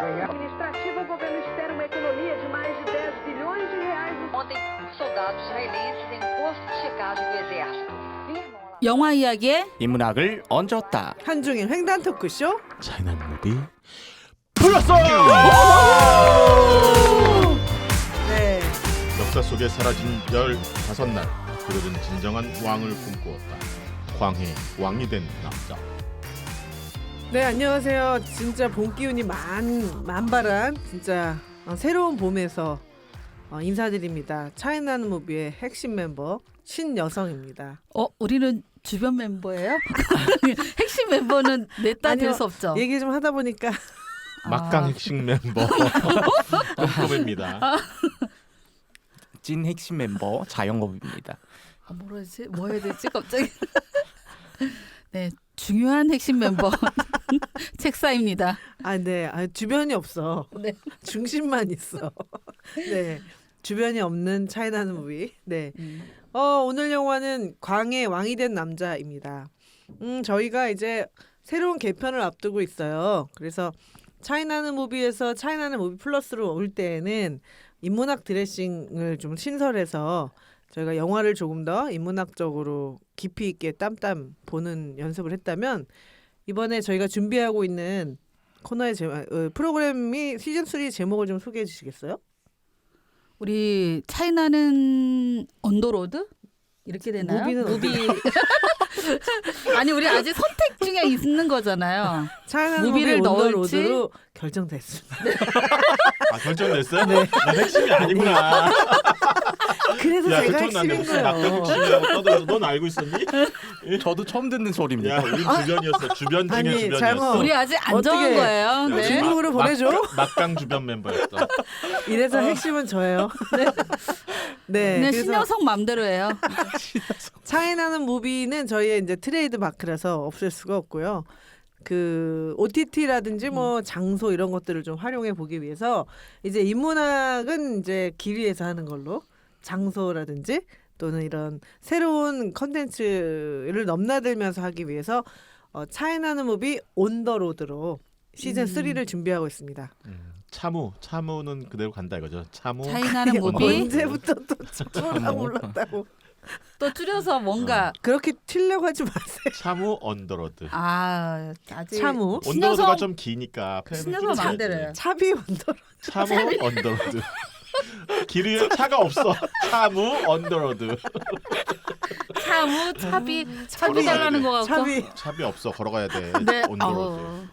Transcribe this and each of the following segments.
Administrativa, o governo espera uma economia de mais de 10 bilhões de reais. Ontem, soldados israelenses em posto de checagem do exército firmam lá. 영화 이야기에 인문학을 얹었다. 한중인 횡단 토크쇼. 차이나 무비 플러스! 네. 역사 속에 사라진 15날 그들은 진정한 왕을 꿈꾸었다. 광해 왕이 된 남자. 네, 안녕하세요. 진짜 봄 기운이 만발한 진짜 새로운 봄에서 인사드립니다. 차이나는 무비의 핵심 멤버 신여성입니다. 우리는 주변 멤버예요? 핵심 멤버는 냈다 될 수 없죠. 얘기 좀 하다 보니까 막강 핵심 멤버 꼼꼼입니다. 찐 핵심 멤버 자영업입니다. 뭐라지? 뭐 해야 되지? 갑자기. 네, 중요한 핵심 member 책사입니다. 네, 주변이 없어. 네. 중심만 있어. 네, 주변이 없는 차이나는 무비. 네. 오늘 영화는 광해 왕이 된 남자입니다. 저희가 이제 새로운 개편을 앞두고 있어요. 그래서 차이나는 무비에서 차이나는 무비 플러스로 올 때에는 인문학 드레싱을 좀 신설해서 저희가 영화를 조금 더 인문학적으로 깊이 있게 땀땀 보는 연습을 했다면 이번에 저희가 준비하고 있는 코너의 프로그램이 시즌3 제목을 좀 소개해 주시겠어요? 우리 차이나는 언더로드? 이렇게 되나요? 무비는 무비. 아니 우리 아직 선택 중에 있는 거잖아요. 차이나는 무비를 무비를 넣을지? 언더로드로 결정됐습니다. 결정됐어요? 네. 나 핵심이 아니구나. 그래서 야, 제가 그쳤는데 핵심인 무슨 막강 거예요. 핵심이라고 떠들어서 넌 알고 있었니? 저도 처음 듣는 소리입니다. 야, 우린 주변이었어. 주변 중에 아니, 주변이었어. 잘못. 우리 아직 안 정한 어떻게 거예요. 네. 중국으로 보내줘? 막강 주변 멤버였어. 이래서 핵심은 저예요. 네. 그냥 그래서 신여성 맘대로예요. 차이나는 무비는 저희의 이제 트레이드 마크라서 없앨 수가 없고요. 그 OTT라든지 뭐 장소 이런 것들을 좀 활용해 보기 위해서 이제 인문학은 이제 길이에서 하는 걸로 장소라든지 또는 이런 새로운 컨텐츠를 넘나들면서 하기 위해서 차이나는 무비 온 더 로드로 시즌 3를 준비하고 있습니다. 차무는 그대로 간다 이거죠. 차무. 차이나는 무비 언제부터 또 차무라고 불렀다고. 또 줄여서 뭔가 그렇게 튀려고 하지 마세요. 차무 언더로드. 아직 차무. 언더로드가 좀 기니까. 신여성 맘대로예요. 차비 언더. 차무 언더로드. 길이 차가 없어. 차무 언더로드. 차무 차비 달라는 거 같고. 차비. 없어. 걸어가야 돼. 네. 언더로드.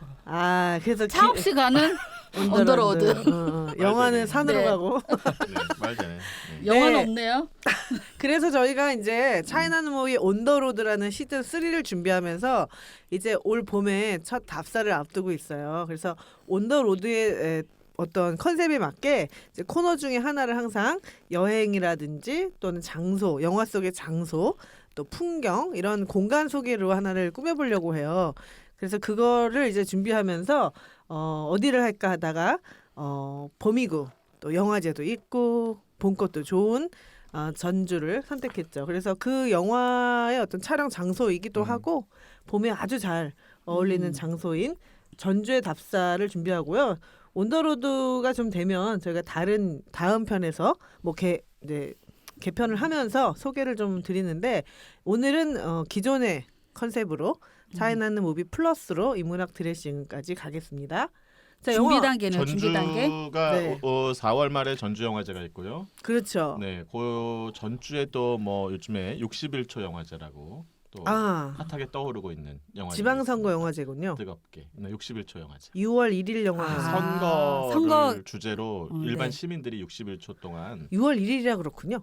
그래서 차 없이 가는 언더로드. 영화는 산으로 네. 가고. 네, 말 되네. 영화는 네. 없네요. 그래서 저희가 이제 차이나는 무비 온더로드라는 시즌 3를 준비하면서 이제 올 봄에 첫 답사를 앞두고 있어요. 그래서 온더로드의 어떤 컨셉에 맞게 이제 코너 중에 하나를 항상 여행이라든지 또는 장소, 영화 속의 장소, 또 풍경 이런 공간 소개로 하나를 꾸며보려고 해요. 그래서 그거를 이제 준비하면서 어디를 할까 하다가 봄이고 또 영화제도 있고 봄꽃도 좋은 전주를 선택했죠. 그래서 그 영화의 어떤 촬영 장소이기도 하고 봄에 아주 잘 어울리는 장소인 전주의 답사를 준비하고요. 온더로드가 좀 되면 저희가 다음 편에서 뭐 개편을 하면서 소개를 좀 드리는데 오늘은 기존의 컨셉으로 차이나는 무비 플러스로 인문학 드레싱까지 가겠습니다. 자, 준비 단계는 준비 단계. 전주가 네. 4월 말에 전주 영화제가 있고요. 그렇죠. 네, 그 전주에 또 뭐 요즘에 61초 영화제라고 또 아, 핫하게 떠오르고 있는 영화제. 지방선거 영화제군요. 뜨겁게. 네, 61초 영화제. 6월 1일 영화. 선거를 주제로 네. 일반 시민들이 61초 동안 6월 1일이라 그렇군요.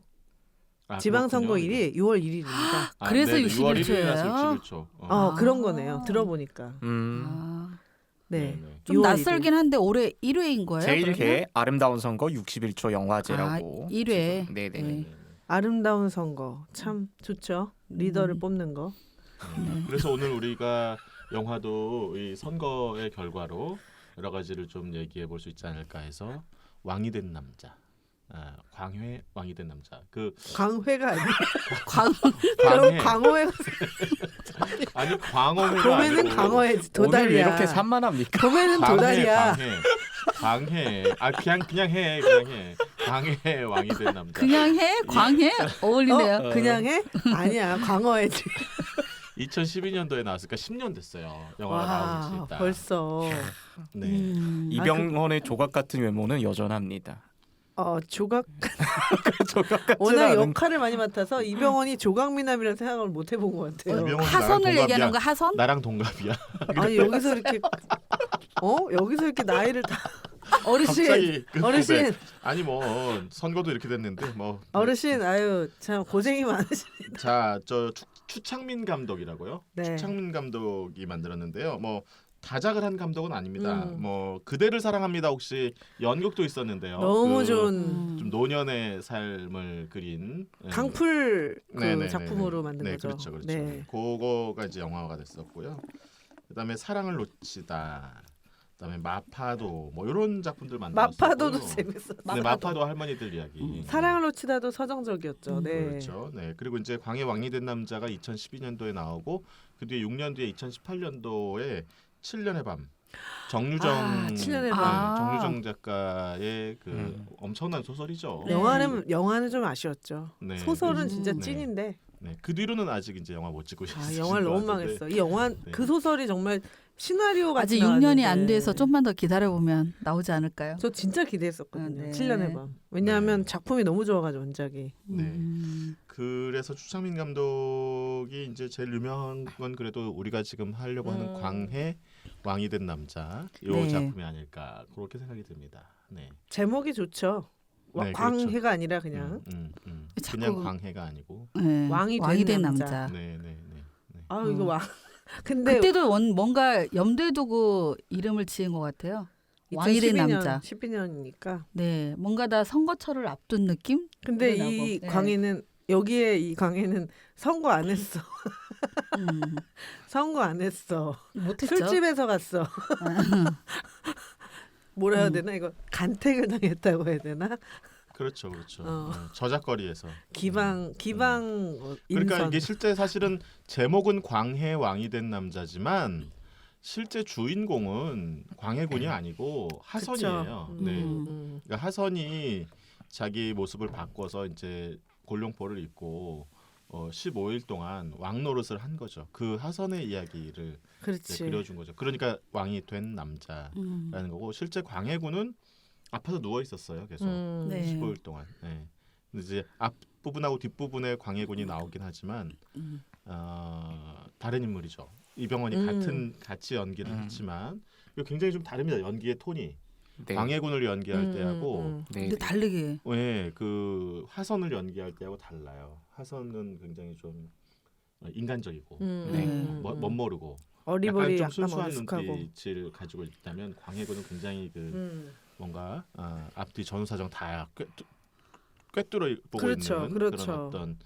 지방선거일이 6월 1일입니다. 그래서 6월 1일이라서 61초 예요? 61초. 그런 거네요. 들어보니까. 네. 좀 6월 낯설긴 한데 올해 1회인 거예요? 제1회 아름다운 선거 61초 영화제라고. 1회. 네네. 네. 아름다운 선거 참 좋죠. 리더를 뽑는 거. 그래서 오늘 우리가 영화도 이 선거의 결과로 여러 가지를 좀 얘기해 볼 수 있지 않을까 해서 왕이 된 남자. 광해 왕이 된 남자. 그 광회가 아니에요. 광해. 광어회가 아니 광어회가 봄에는 아니고 광어회 오늘 왜 도다리야. 이렇게 산만합니까? 봄에는 도다리야. 광해. 광해. 그냥 해. 광해 왕이 된 남자. 그냥 해? 광해? 어울리네요. 그냥 해? 아니야, 광어해지. 2012년도에 나왔으니까 10년 됐어요. 영화가 와, 나온 지 일단. 벌써. 네. 이병헌의 조각 같은 외모는 여전합니다. 조각. 조각 같진 워낙 않은. 역할을 많이 맡아서 이병헌이 조각미남이라는 생각을 못 해본 것 같아요. 이병헌이 나랑 하선을 동갑이야. 얘기하는 거 하선? 나랑 동갑이야. 아니 여기서 이렇게 여기서 이렇게 나이를 다 어르신 갑자기 어르신 고백. 아니 뭐 선거도 이렇게 됐는데 뭐 어르신 아유 참 고생이 많으시. 자, 저 추창민 감독이라고요. 네. 추창민 감독이 만들었는데요. 뭐 다작을 한 감독은 아닙니다. 음. 뭐 그대를 사랑합니다. 혹시 연극도 있었는데요. 너무 그 좋은 좀 노년의 삶을 그린 강풀 그 네네네네. 작품으로 만든 네, 거죠. 그렇죠, 그렇죠. 네. 그거가 이제 영화가 됐었고요. 그다음에 사랑을 놓치다. 그다음에 마파도 뭐 이런 작품들 만들었고. 마파도도 재밌었어. 네, 마파도 할머니들 이야기. 사랑을 놓치다도 서정적이었죠. 네. 그렇죠. 네. 그리고 이제 광해 왕이 된 남자가 2012년도에 나오고 그 뒤에 6년 뒤에 2018년도에 7년의 밤. 정유정 7년의 밤. 정유정 작가의 그 엄청난 소설이죠. 네. 영화는 좀 아쉬웠죠. 네. 소설은 진짜 네. 찐인데 네. 그 뒤로는 아직 이제 영화 못 찍고 있어요. 영화를 너무 망했어. 이 영화 그 소설이 정말 시나리오 같이 아직 6년이 안 나왔는데. 돼서 좀만 더 기다려 보면 나오지 않을까요? 저 진짜 기대했었거든요. 네. 7년의 밤. 왜냐하면 네. 작품이 너무 좋아가지고 원작이. 네. 그래서 추창민 감독이 이제 제일 유명한 건 그래도 우리가 지금 하려고 하는 광해 왕이 된 남자 이 네. 작품이 아닐까 그렇게 생각이 듭니다. 네. 제목이 좋죠. 네, 광해가 그렇죠. 아니라 그냥 자꾸- 그냥 광해가 아니고. 네. 왕이 왕이 된 된 남자. 남자. 네, 네, 네. 네. 이거 왕. 근데 그때도 뭔가 염두에 두고 이름을 지은 것 같아요. 왕이 된 남자. 12년이니까. 네, 뭔가 다 선거철을 앞둔 느낌? 근데 그러더라고. 이 네. 광해는 여기에 이 광해는 선거 안 했어. 음, 선거 안 했어. 못했죠. 술집에서 갔어. 뭐라 해야 되나 이거 간택을 당했다고 해야 되나? 그렇죠, 그렇죠. 어. 네, 저작거리에서. 기방 그러니까 인선. 이게 실제 사실은 제목은 광해 왕이 된 남자지만 실제 주인공은 광해군이 아니고 하선이에요. 그쵸. 네. 음. 그러니까 하선이 자기 모습을 바꿔서 이제 골룡포를 입고 15일 동안 왕 노릇을 한 거죠. 그 하선의 이야기를 그렇지. 이제 그려준 거죠. 그러니까 왕이 된 남자라는 거고 실제 광해군은 아파서 누워 있었어요. 계속 네. 15일 동안. 네. 근데 이제 앞 부분하고 뒷 부분에 광해군이 나오긴 하지만 다른 인물이죠. 이병헌이 같이 연기를 했지만 이거 굉장히 좀 다릅니다. 연기의 톤이 네. 광해군을 연기할 때하고 네. 근데 다르게. 네, 그 하선을 연기할 때하고 달라요. 하선은 굉장히 좀 인간적이고 네. 멋모르고 어리버리 약간 약간 좀 순수한 어리숙하고. 눈빛을 가지고 있다면 광해군은 굉장히 그 뭔가 앞뒤 전후사정 다 꿰뚫어 보고 그렇죠, 있는 그렇죠. 그런 어떤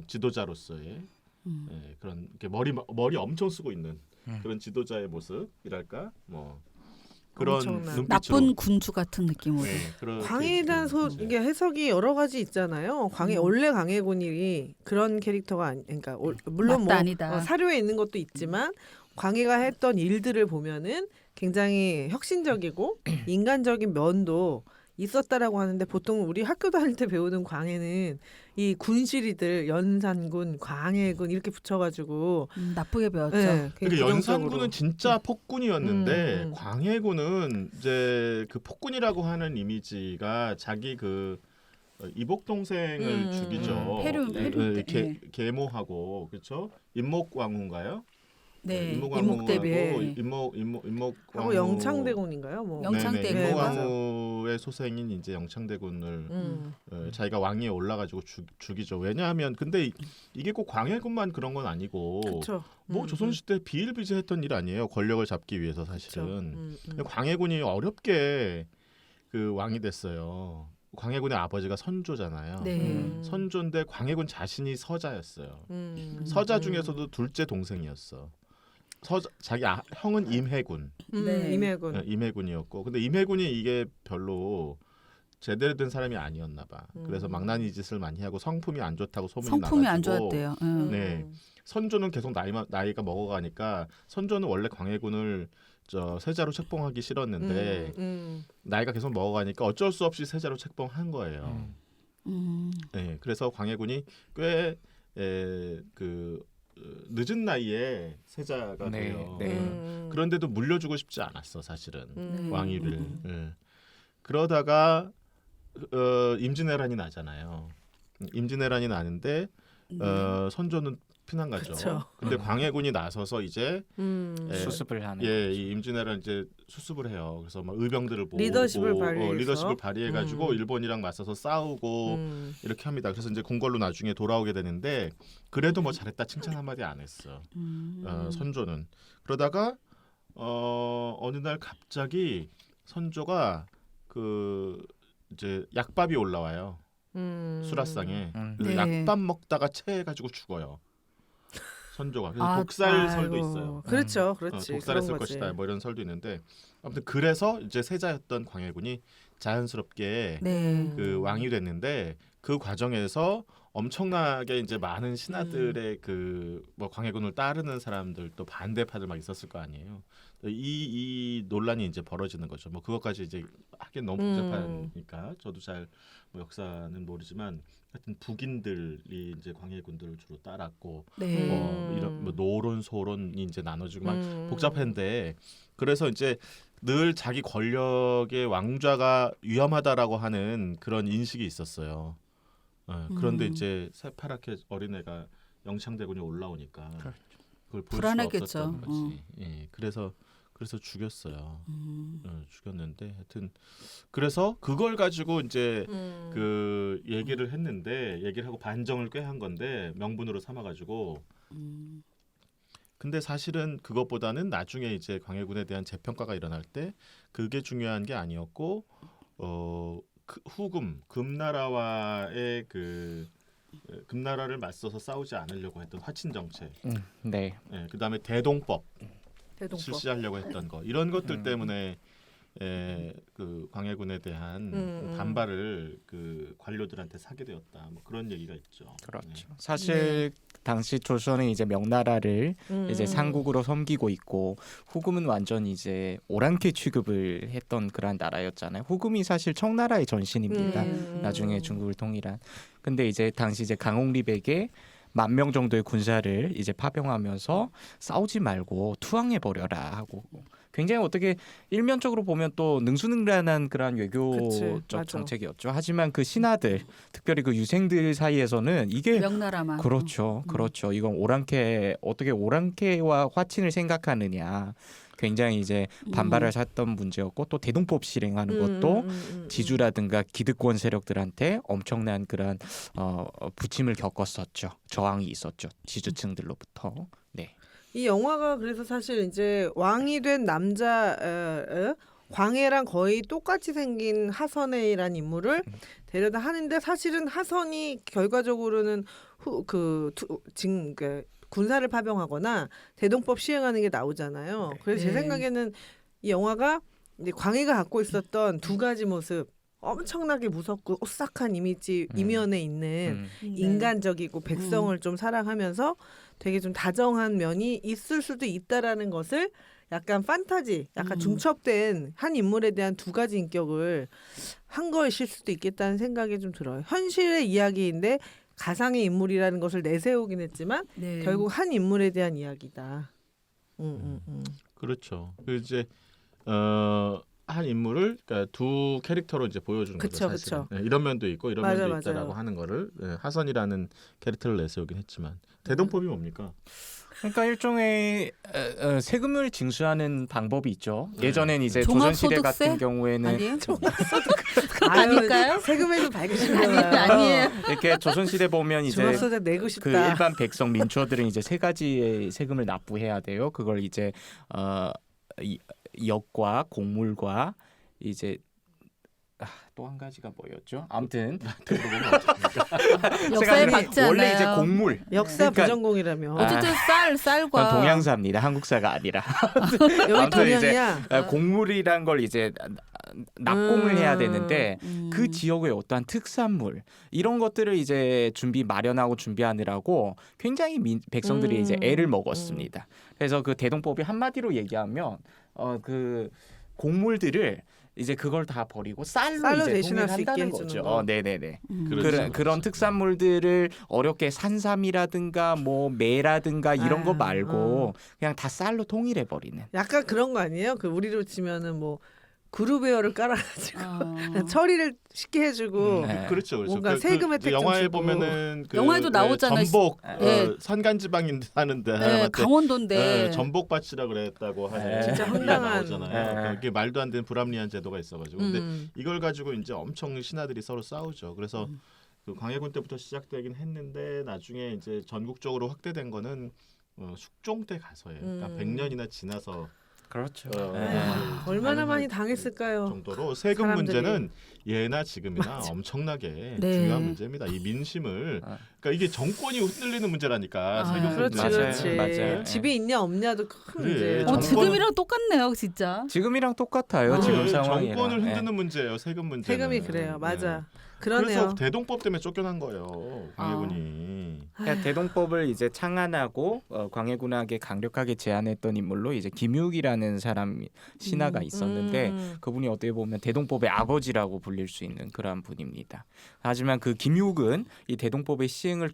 지도자로서의 그런 이렇게 머리 엄청 쓰고 있는 그런 지도자의 모습이랄까 뭐 그런 엄청난. 눈빛으로 나쁜 군주 같은 느낌으로. 네, 그렇게 광해에 대한 이제 이게 해석이 여러 가지 있잖아요. 원래 광해군이 그런 캐릭터가 그러니까 물론 맞다, 아니다. 사료에 있는 것도 있지만 광해가 했던 일들을 보면은 굉장히 혁신적이고 인간적인 면도 있었다라고 하는데 보통 우리 학교 다닐 때 배우는 광해는 이 군시리들 연산군, 광해군 이렇게 붙여가지고 나쁘게 배웠죠. 네, 그러니까 부정적으로. 연산군은 진짜 폭군이었는데 음. 광해군은 이제 그 폭군이라고 하는 이미지가 자기 그 이복 동생을 죽이죠. 페류 때. 계모하고 그렇죠. 임목왕후인가요? 네, 임목왕후하고 임목대비에. 하고 영창대군인가요? 뭐 영창대군. 임목왕후의 소생인 이제 영창대군을 자기가 왕위에 올라가지고 죽이죠. 왜냐하면 근데 이게 꼭 광해군만 그런 건 아니고 그렇죠. 뭐 조선시대 비일비재했던 일 아니에요. 권력을 잡기 위해서 사실은. 광해군이 어렵게 그 왕이 됐어요. 광해군의 아버지가 선조잖아요. 네. 선조인데 광해군 자신이 서자였어요. 서자 중에서도 둘째 동생이었어. 자기 형은 임해군. 네. 임해군. 임해군이었고, 근데 임해군이 이게 별로 제대로 된 사람이 아니었나 봐. 그래서 망나니 짓을 많이 하고 성품이 안 좋다고 소문이 성품이 안 나가지고 좋았대요. 네. 선조는 계속 나이가 먹어가니까 선조는 원래 광해군을 세자로 책봉하기 싫었는데 나이가 계속 먹어가니까 어쩔 수 없이 세자로 책봉한 거예요. 네, 그래서 광해군이 꽤 늦은 나이에 세자가 네, 돼요. 네. 그런데도 물려주고 싶지 않았어 사실은 왕위를. 음. 예. 그러다가 임진왜란이 나잖아요. 임진왜란이 나는데 선조는 피난 가죠. 그쵸. 근데 광해군이 나서서 이제 수습을 하는 이 임진왜란 이제 수습을 해요. 그래서 막 의병들을 모으고 리더십을 발휘해서. 리더십을 발휘해가지고 일본이랑 맞서서 싸우고 이렇게 합니다. 그래서 이제 궁궐로 나중에 돌아오게 되는데 그래도 뭐 잘했다 칭찬 한마디 안 했어. 선조는. 그러다가 어느 날 갑자기 선조가 이제 약밥이 올라와요. 수라상에. 그래서 네. 약밥 먹다가 체해가지고 죽어요. 선조가. 그래서 독살설도 있어요. 그렇죠, 그렇지. 독살했을 그런 거지. 것이다. 뭐 이런 설도 있는데 아무튼 그래서 이제 세자였던 광해군이 자연스럽게 네. 그 왕이 됐는데 그 과정에서 엄청나게 이제 많은 신하들의 뭐 광해군을 따르는 사람들 또 반대파들 막 있었을 거 아니에요. 이 논란이 이제 벌어지는 거죠. 뭐 그것까지 이제 하긴 너무 복잡하니까 저도 잘 뭐 역사는 모르지만 하여튼 북인들이 이제 광해군들을 주로 따랐고 네. 이런 뭐 노론 소론이 이제 나눠지고 막 복잡한데 그래서 이제 늘 자기 권력의 왕좌가 위험하다라고 하는 그런 인식이 있었어요. 그런데 이제 새파랗게 어린애가 영창대군이 올라오니까 그걸 볼 불안하겠죠. 수가 없었던 거지. 예, 그래서 죽였어요. 죽였는데 하여튼 그래서 그걸 가지고 이제 그 얘기를 하고 반정을 꽤 한 건데 명분으로 삼아가지고. 근데 사실은 그것보다는 나중에 이제 광해군에 대한 재평가가 일어날 때 그게 중요한 게 아니었고 금나라와의 금나라를 맞서서 싸우지 않으려고 했던 화친 정책, 네. 그다음에 대동법 대동법. 실시하려고 했던 거 이런 것들 때문에 그 광해군에 대한 반발을 그 관료들한테 사게 되었다. 뭐 그런 얘기가 있죠. 그렇죠. 사실 당시 조선은 이제 명나라를 이제 상국으로 섬기고 있고 후금은 완전 이제 오랑캐 취급을 했던 그런 나라였잖아요. 후금이 사실 청나라의 전신입니다. 나중에 중국을 통일한. 근데 이제 당시 이제 강홍립에게 10,000명 정도의 군사를 이제 파병하면서 싸우지 말고 투항해 버려라 하고 굉장히 어떻게 일면적으로 보면 또 능수능란한 그런 외교적 맞아. 정책이었죠. 하지만 그 신하들, 특별히 그 유생들 사이에서는 이게 명나라만. 그렇죠. 이건 어떻게 오랑캐와 화친을 생각하느냐. 굉장히 이제 반발을 샀던 문제였고 또 대동법 실행하는 것도 지주라든가 기득권 세력들한테 엄청난 그런 부침을 겪었었죠. 저항이 있었죠. 지주층들로부터. 네. 이 영화가 그래서 사실 이제 왕이 된 남자 광해랑 거의 똑같이 생긴 하선이라는 인물을 데려다 하는데 사실은 하선이 결과적으로는 군사를 파병하거나 대동법 시행하는 게 나오잖아요. 그래서 제 생각에는 이 영화가 이제 광해가 갖고 있었던 두 가지 모습, 엄청나게 무섭고 오싹한 이면에 있는 인간적이고 백성을 좀 사랑하면서 되게 좀 다정한 면이 있을 수도 있다라는 것을 약간 판타지, 약간 중첩된 한 인물에 대한 두 가지 인격을 한 것일 수도 있겠다는 생각이 좀 들어요. 현실의 이야기인데 가상의 인물이라는 것을 내세우긴 했지만 네. 결국 한 인물에 대한 이야기다. 그렇죠. 이제 한 인물을 그러니까 두 캐릭터로 이제 보여주는 거죠. 사실은. 그쵸. 이런 면도 있고 이런 맞아, 면도 있다라고 맞아요. 하는 거를 하선이라는 캐릭터를 내세우긴 했지만 대동법이 뭡니까? 그러니까 일종의 세금을 징수하는 방법이 있죠. 네. 예전엔 이제 조선시대 종합소득세? 같은 경우에는 아니에요? 아닐까요? 세금을 좀 밝으시네요. 아니에요. 이렇게 조선시대 보면 이제 종합소득 내고 싶다. 그 일반 백성 민초들은 이제 세 가지의 세금을 납부해야 돼요. 그걸 이제 역과 곡물과 이제 또 한 가지가 뭐였죠? 아무튼 역사에 제가 박지 원래 이제 않아요. 곡물 역사 그러니까- 부전공이라며. 어쨌든 쌀과 그건 동양사입니다. 한국사가 아니라 여기 아무튼 이제 동양이야. 곡물이란 걸 이제 납공을 해야 되는데 음. 그 지역의 어떠한 특산물 이런 것들을 이제 마련하고 준비하느라고 굉장히 백성들이 이제 애를 먹었습니다. 그래서 그 대동법이 한마디로 얘기하면 그 곡물들을 이제 그걸 다 버리고 쌀로 쌀로 이제 대신할 수 있게 통일한다는 해주는 거죠. 거. 네네네. 그렇죠. 그런 특산물들을 어렵게 산삼이라든가 뭐 매라든가 이런 거 말고 그냥 다 쌀로 통일해 버리는. 약간 그런 거 아니에요? 그 우리로 치면은 뭐 그루베어를 깔아가지고 어. 처리를 쉽게 해주고 네. 그렇죠, 그렇죠. 뭔가 세금 혜택 좀 영화에 주고. 보면은 그 영화에도 나오잖아요. 전복 네. 산간지방인데 사는데 네, 사람한테 강원도인데 전복밭이라 그랬다고 하는 진짜 얘기가 황당한. 나오잖아요. 그게 말도 안 되는 불합리한 제도가 있어가지고 근데 음. 이걸 가지고 이제 엄청 신하들이 서로 싸우죠. 그래서 그 광해군 때부터 시작되긴 했는데 나중에 이제 전국적으로 확대된 거는 숙종 때 가서예요. 그러니까 100년이나 지나서 그렇죠. 얼마나 가는 많이 당했을까요? 정도로 세금 사람들이. 문제는 예나 지금이나 엄청나게 네. 중요한 문제입니다. 이 민심을 그러니까 이게 정권이 흔들리는 문제라니까 세금 그렇지, 문제. 그렇지. 맞아요. 집이 있냐 없냐도 큰 그래, 문제. 정권- 지금이랑 똑같네요, 진짜. 지금이랑 똑같아요. 아. 지금 네, 상황이랑. 정권을 네. 흔드는 문제예요. 세금 문제. 세금이 그래요. 맞아. 그러네요. 그래서 대동법 때문에 쫓겨난 거예요. 광해군이. 그러니까 대동법을 이제 창안하고 광해군에게 강력하게 제안했던 인물로 이제 김육이라는 사람 신하가 있었는데 그분이 어떻게 보면 대동법의 아버지라고 불릴 수 있는 그러한 분입니다. 하지만 그 김육은 이 대동법의 시행을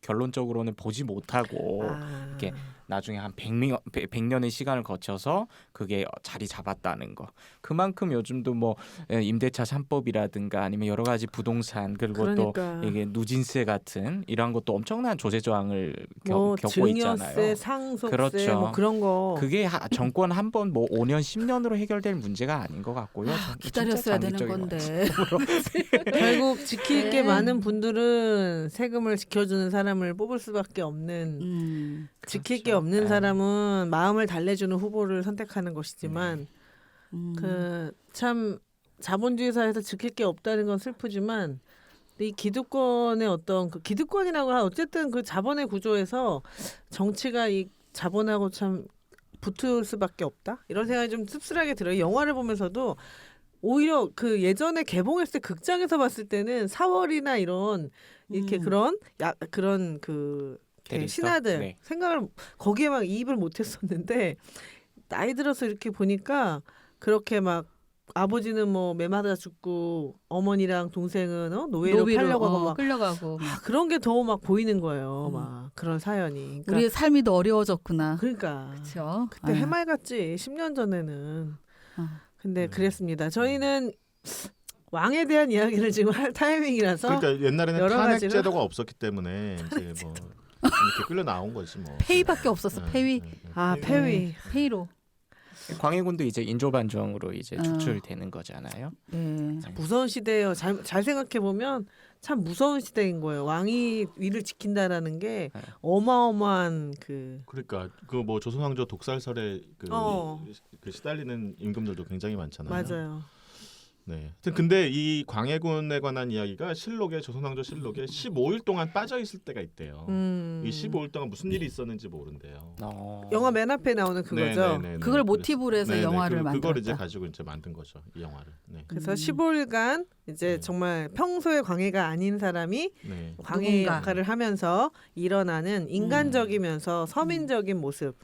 결론적으로는 보지 못하고 이렇게 나중에 한 100년의 시간을 거쳐서 그게 자리 잡았다는 거. 그만큼 요즘도 뭐 임대차 3법이라든가 아니면 여러 가지 부동산 그리고 그러니까. 또 이게 누진세 같은 이런 것도 엄청난 조세 저항을 뭐 겪고 증여세, 있잖아요. 상속세 그렇죠. 뭐 그런 거. 그게 정권 한 번 뭐 5년 10년으로 해결될 문제가 아닌 것 같고요. 기다렸어야 진짜 되는 장기적인 건데. 결국 지킬 게 네. 많은 분들은 세금을 지켜주는 사람을 뽑을 수밖에 없는 지킬 게 없는 네. 사람은 마음을 달래주는 후보를 선택하는 것이지만 음. 그 참 자본주의 사회에서 지킬 게 없다는 건 슬프지만 이 기득권의 어떤 그 기득권이라고 하 어쨌든 그 자본의 구조에서 정치가 이 자본하고 참 붙을 수밖에 없다 이런 생각이 좀 씁쓸하게 들어요. 영화를 보면서도 오히려 그 예전에 개봉했을 때 극장에서 봤을 때는 4월이나 이런 이렇게 그런 그런 그 대리석? 신하들 네. 생각을 거기에 막 이입을 못했었는데 나이 들어서 이렇게 보니까 그렇게 막 아버지는 뭐 매 맞아 죽고 어머니랑 동생은 노예로 팔려고 하고 막 끌려가고. 그런 게 더 막 보이는 거예요. 막 그런 사연이. 그러니까, 우리의 삶이 더 어려워졌구나. 그러니까 그렇죠. 그때 해맑았지 10년 전에는. 근데 네. 그랬습니다. 저희는 왕에 대한 이야기를 지금 할 타이밍이라서 그러니까 옛날에는 여러 탄핵 가지로- 제도가 없었기 때문에 이제 뭐 이렇게 끌려 나온 거지 뭐. 페이밖에 없었어. 네, 페이. 네, 네. 아 폐위. 페이로. 광해군도 이제 인조반정으로 이제 어. 축출되는 거잖아요. 네. 무서운 시대예요. 잘 생각해 보면 참 무서운 시대인 거예요. 왕이 위를 지킨다라는 게 네. 어마어마한 그 그러니까 그 뭐 조선왕조 독살설에 그 시달리는 임금들도 굉장히 많잖아요. 맞아요. 네. 하여튼 근데 이 광해군에 관한 이야기가 실록에 조선왕조 실록에 15일 동안 빠져 있을 때가 있대요. 이 15일 동안 무슨 일이 있었는지 모른대요. 영화 맨 앞에 나오는 그거죠. 네, 그걸 모티브로 해서 영화를 그걸 만들었다. 이제 가지고 이제 만든 거죠. 이 영화를. 네. 그래서 15일간 이제 네. 정말 평소에 광해가 아닌 사람이 네. 광해 누군가. 역할을 하면서 일어나는 인간적이면서 서민적인 모습.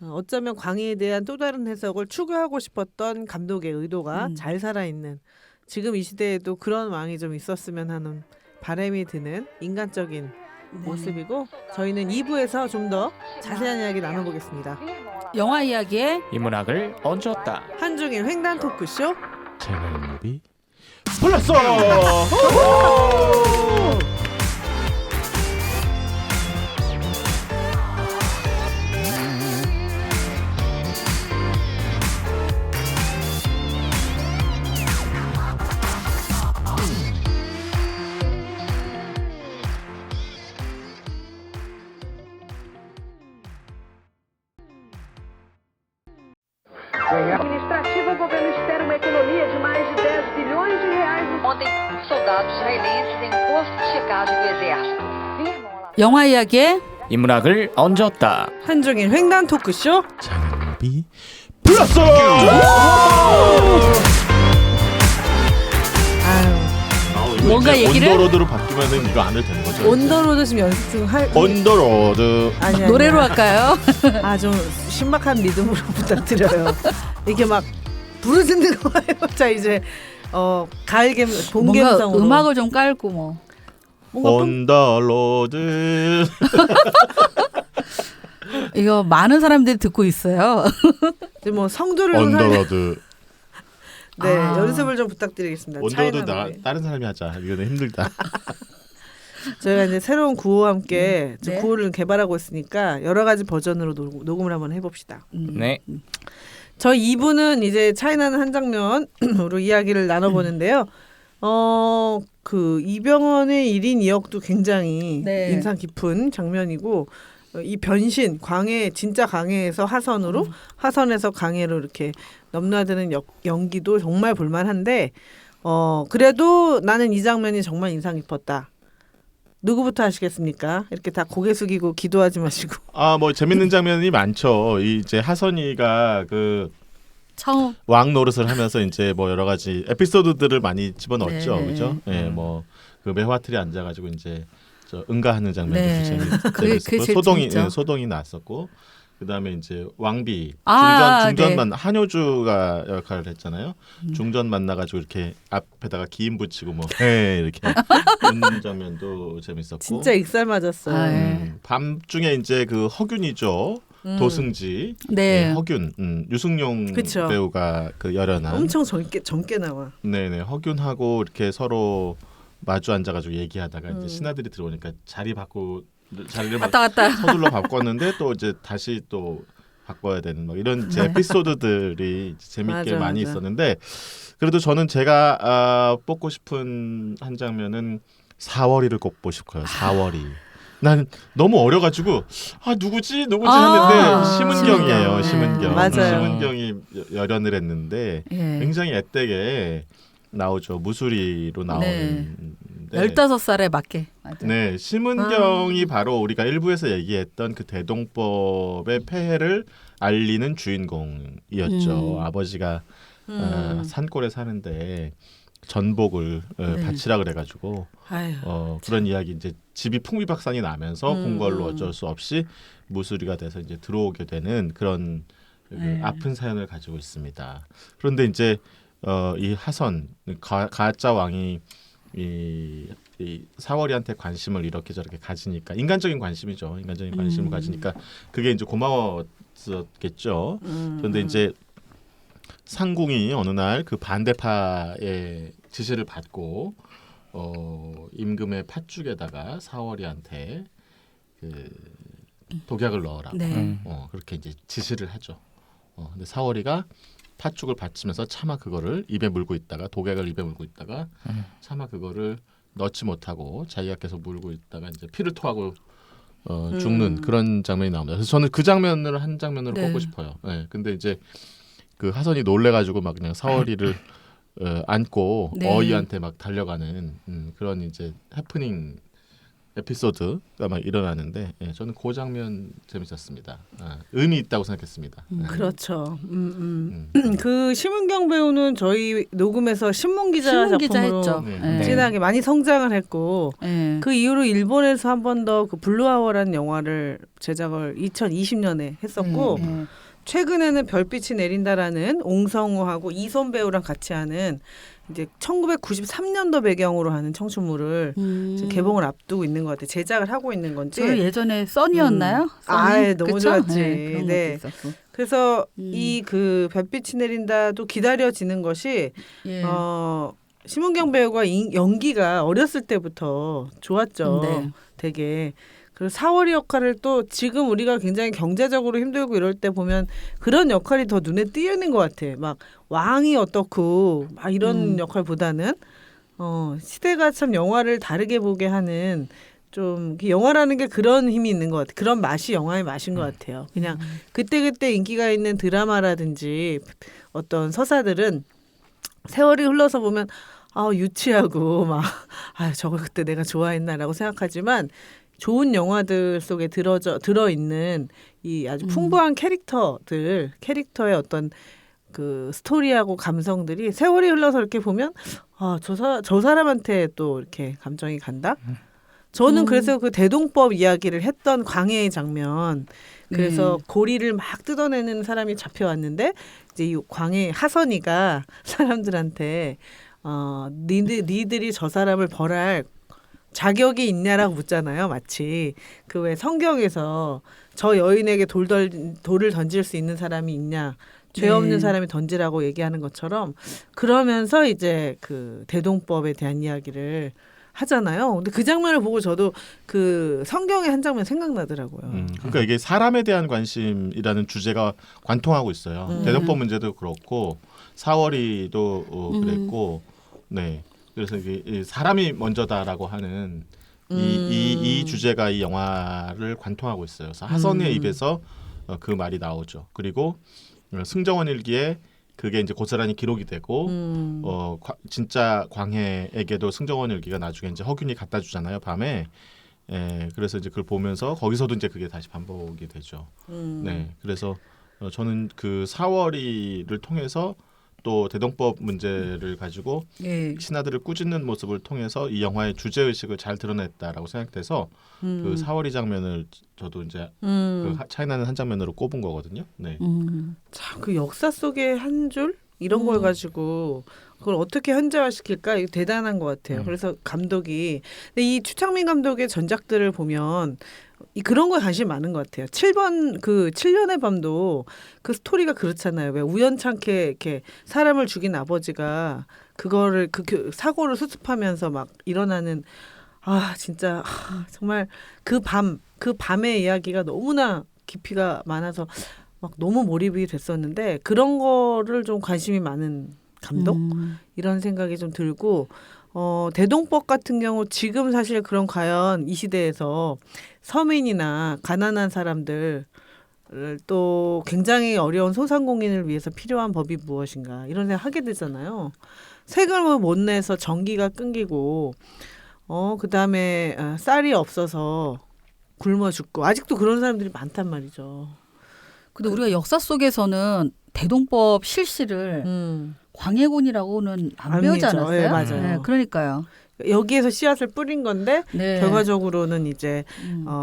어쩌면 광해에 대한 또 다른 해석을 추구하고 싶었던 감독의 의도가 잘 살아있는 지금 이 시대에도 그런 왕이 좀 있었으면 하는 바람이 드는 인간적인 모습이고 저희는 2부에서 좀 더 자세한 이야기 나눠보겠습니다. 영화 이야기에 이 문학을 얹었다. 한중일 횡단 토크쇼 채널비 플러스. Administrativa, o governo espera uma economia de mais de 10 bilhões de reais. Ontem, soldados israelenses em posto de checagem do exército firmam lá. 영화 이야기에 이 문학을 얹었다. 한중일 횡단 토크쇼 채널비 플러스. 아유, 뭔가 얘기를- 언더로드로 바뀌면은 이거 안 해도 되는 거죠. 온더로드 지금 연습 중 할. 언더로드. 아니, 노래로 할까요? 좀 신박한 리듬으로 부탁드려요. 이렇게 막 부르짖는 거예요. 자 이제 가을 봄 뭔가 감성으로 음악을 좀 깔고 뭐. 뭔가 언더로드. 이거 많은 사람들이 듣고 있어요. 이제 뭐 성조를 좀 언더로드. 네 아. 연습을 좀 부탁드리겠습니다. 언더로드 차이나무의. 다른 사람이 하자. 이거는 힘들다. 저희가 이제 새로운 구호와 함께 네. 구호를 개발하고 있으니까 여러 가지 버전으로 녹음을 한번 해봅시다. 네. 저희 2부는 이제 차이나는 한 장면으로 이야기를 나눠보는데요. 그 이병헌의 1인 2역도 굉장히 네. 인상 깊은 장면이고 이 변신 광해 진짜 광해에서 하선으로 하선에서 광해로 이렇게 넘나드는 연기도 정말 볼만한데 그래도 나는 이 장면이 정말 인상 깊었다. 누구부터 하시겠습니까? 이렇게 다 고개 숙이고 기도하지 마시고. 아, 뭐 재밌는 장면이 많죠. 이제 하선이가 그 처음 왕 노릇을 하면서 이제 뭐 여러 가지 에피소드들을 많이 집어넣었죠, 네. 그죠? 예, 뭐 그 매화틀에 앉아가지고 이제 저 응가하는 장면도 네. 그게 재밌었고 제일 소동이 재밌죠. 소동이 났었고 그다음에 이제 왕비 아, 중전 네. 만 한효주가 역할을 했잖아요. 중전 만나가지고 이렇게 앞에다가 기임 붙이고 뭐 이렇게 웃는 장면도 재밌었고. 진짜 익살 맞았어요. 아, 예. 밤중에 이제 그 허균이죠. 도승지. 네. 예, 허균. 유승용 그쵸. 배우가 그 열연한. 엄청 젊게 나와. 네네 허균하고 이렇게 서로 마주 앉아가지고 얘기하다가 이제 음. 신하들이 들어오니까 자리를 왔다 갔다. 서둘러 바꿨는데 또 이제 다시 또 바꿔야 되는 뭐 이런 이제 에피소드들이 재밌게 맞아, 많이 맞아. 있었는데 그래도 저는 제가 뽑고 싶은 한 장면은 4월이를 꼽고 싶어요. 4월이. 난 너무 어려가지고 누구지 아, 하는데 심은경이에요. 심은경. 심은경. 맞아요. 심은경이 열연을 했는데 예. 굉장히 애되게 나오죠. 무수리로 나오는. 네. 15살에 맞게. 맞아요. 네, 심은경이 바로 우리가 일부에서 얘기했던 그 대동법의 폐해를 알리는 주인공이었죠. 아버지가 산골에 사는데 전복을 네. 바치라 그래가지고 아유. 그런 이야기 이제 집이 풍비박산이 나면서 궁궐로 어쩔 수 없이 무수리가 돼서 이제 들어오게 되는 그런 그 네. 아픈 사연을 가지고 있습니다. 그런데 이제 이 하선 가짜 왕이 이 사월이한테 관심을 이렇게 저렇게 가지니까 인간적인 관심이죠. 인간적인 관심을 가지니까 그게 이제 고마웠겠죠. 그런데 이제 상궁이 어느 날 그 반대파의 지시를 받고 임금의 팥죽에다가 사월이한테 그 독약을 넣어라고 네. 그렇게 이제 지시를 하죠. 근데 사월이가 팥죽을 받치면서 차마 그거를 입에 물고 있다가 독약을 입에 물고 있다가 차마 그거를 넣지 못하고 자기가 계속 물고 있다가 이제 피를 토하고 죽는 그런 장면이 나옵니다. 그래서 저는 그 장면을 한 장면으로 네. 꼽고 싶어요. 네, 근데 이제 그 하선이 놀래가지고 막 그냥 사월이를 안고 네. 어이한테 막 달려가는 그런 이제 해프닝 에피소드가 막 일어나는데 저는 그 장면 재밌었습니다. 의미 있다고 생각했습니다. 그렇죠. 그 심은경 배우는 저희 녹음에서 신문 기자 신문 기자 작품으로 했죠. 네. 예. 진하게 많이 성장을 했고 예. 그 이후로 일본에서 한 번 더 그 블루아워라는 영화를 제작을 2020년에 했었고 예. 최근에는 별빛이 내린다라는 옹성우하고 이손 배우랑 같이 하는 이제 1993년도 배경으로 하는 청춘물을 지금 개봉을 앞두고 있는 것 같아요. 제작을 하고 있는 건지. 저 예전에 써니였나요? 써니? 너무 그쵸? 좋았지. 네, 그런 네. 것도 있었고. 그래서 이 그 별빛이 내린다도 기다려지는 것이 예. 심은경 배우가 연기가 어렸을 때부터 좋았죠. 네. 되게. 그리고 사월이 역할을 또 지금 우리가 굉장히 경제적으로 힘들고 이럴 때 보면 그런 역할이 더 눈에 띄는 것 같아. 막 왕이 어떻고 막 이런 역할보다는 시대가 참 영화를 다르게 보게 하는 좀 영화라는 게 그런 힘이 있는 것 같아요. 그런 맛이 영화의 맛인 것 같아요. 그냥 그때그때 인기가 있는 드라마라든지 어떤 서사들은 세월이 흘러서 보면 유치하고 막 저걸 그때 내가 좋아했나라고 생각하지만 좋은 영화들 속에 들어있는 이 아주 풍부한 캐릭터의 어떤 그 스토리하고 감성들이 세월이 흘러서 이렇게 보면 저 사람한테 또 이렇게 감정이 간다. 저는 그래서 그 대동법 이야기를 했던 광해의 장면 그래서 고리를 막 뜯어내는 사람이 잡혀왔는데 이제 이 광해 하선이가 사람들한테 니들이 저 사람을 벌할 자격이 있냐라고 묻잖아요. 마치 그 왜 성경에서 저 여인에게 돌을 던질 수 있는 사람이 있냐, 죄 없는 네. 사람이 던지라고 얘기하는 것처럼 그러면서 이제 그 대동법에 대한 이야기를 하잖아요. 근데 그 장면을 보고 저도 그 성경의 한 장면 생각나더라고요. 그러니까 이게 사람에 대한 관심이라는 주제가 관통하고 있어요. 대동법 문제도 그렇고 사월이도 그랬고, 네. 그래서 이게 사람이 먼저다라고 하는 이 주제가 이 영화를 관통하고 있어요. 그래서 하선의 입에서 그 말이 나오죠. 그리고 승정원 일기에 그게 이제 고스란히 기록이 되고 진짜 광해에게도 승정원 일기가 나중에 이제 허균이 갖다 주잖아요. 밤에. 그래서 이제 그걸 보면서 거기서도 이제 그게 다시 반복이 되죠. 네. 그래서 저는 그 사월이를 통해서 또 대동법 문제를 가지고 예. 신하들을 꾸짖는 모습을 통해서 이 영화의 주제 의식을 잘 드러냈다라고 생각돼서 그 사월이 장면을 저도 이제 그 차이나는 한 장면으로 꼽은 거거든요. 네. 참 그 역사 속의 한 줄 이런 걸 가지고 그걸 어떻게 현재화시킬까 이거 대단한 것 같아요. 그래서 감독이 근데 이 추창민 감독의 전작들을 보면 그런 거에 관심이 많은 것 같아요. 7번 그 7년의 밤도 그 스토리가 그렇잖아요. 왜 우연찮게 이렇게 사람을 죽인 아버지가 그거를 그 사고를 수습하면서 막 일어나는 진짜 정말 그 밤의 이야기가 너무나 깊이가 많아서 막 너무 몰입이 됐었는데 그런 거를 좀 관심이 많은 감독 이런 생각이 좀 들고 대동법 같은 경우 지금 사실 그런 과연 이 시대에서 서민이나 가난한 사람들 또 굉장히 어려운 소상공인을 위해서 필요한 법이 무엇인가 이런 생각 하게 되잖아요. 세금을 못 내서 전기가 끊기고 그다음에 쌀이 없어서 굶어 죽고 아직도 그런 사람들이 많단 말이죠. 근데 우리가 역사 속에서는 대동법 실시를 광해군이라고는 안 배우지 압니죠. 않았어요? 네, 맞아요. 네, 그러니까요. 여기에서 씨앗을 뿌린 건데 네. 결과적으로는 이제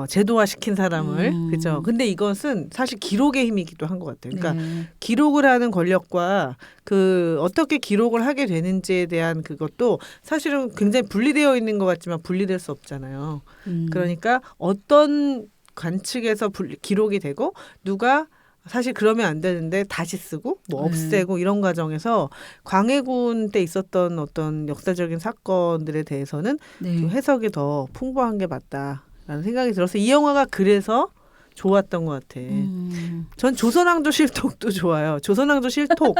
제도화시킨 사람을 그죠. 근데 이것은 사실 기록의 힘이기도 한 것 같아요. 그러니까 네. 기록을 하는 권력과 그 어떻게 기록을 하게 되는지에 대한 그것도 사실은 굉장히 분리되어 있는 것 같지만 분리될 수 없잖아요. 그러니까 어떤 관측에서 기록이 되고 누가 사실 그러면 안 되는데 다시 쓰고 뭐 없애고 이런 과정에서 광해군 때 있었던 어떤 역사적인 사건들에 대해서는 네. 좀 해석이 더 풍부한 게 맞다라는 생각이 들어서 이 영화가 그래서 좋았던 것 같아. 전 조선왕조 실톡도 좋아요. 조선왕조 실톡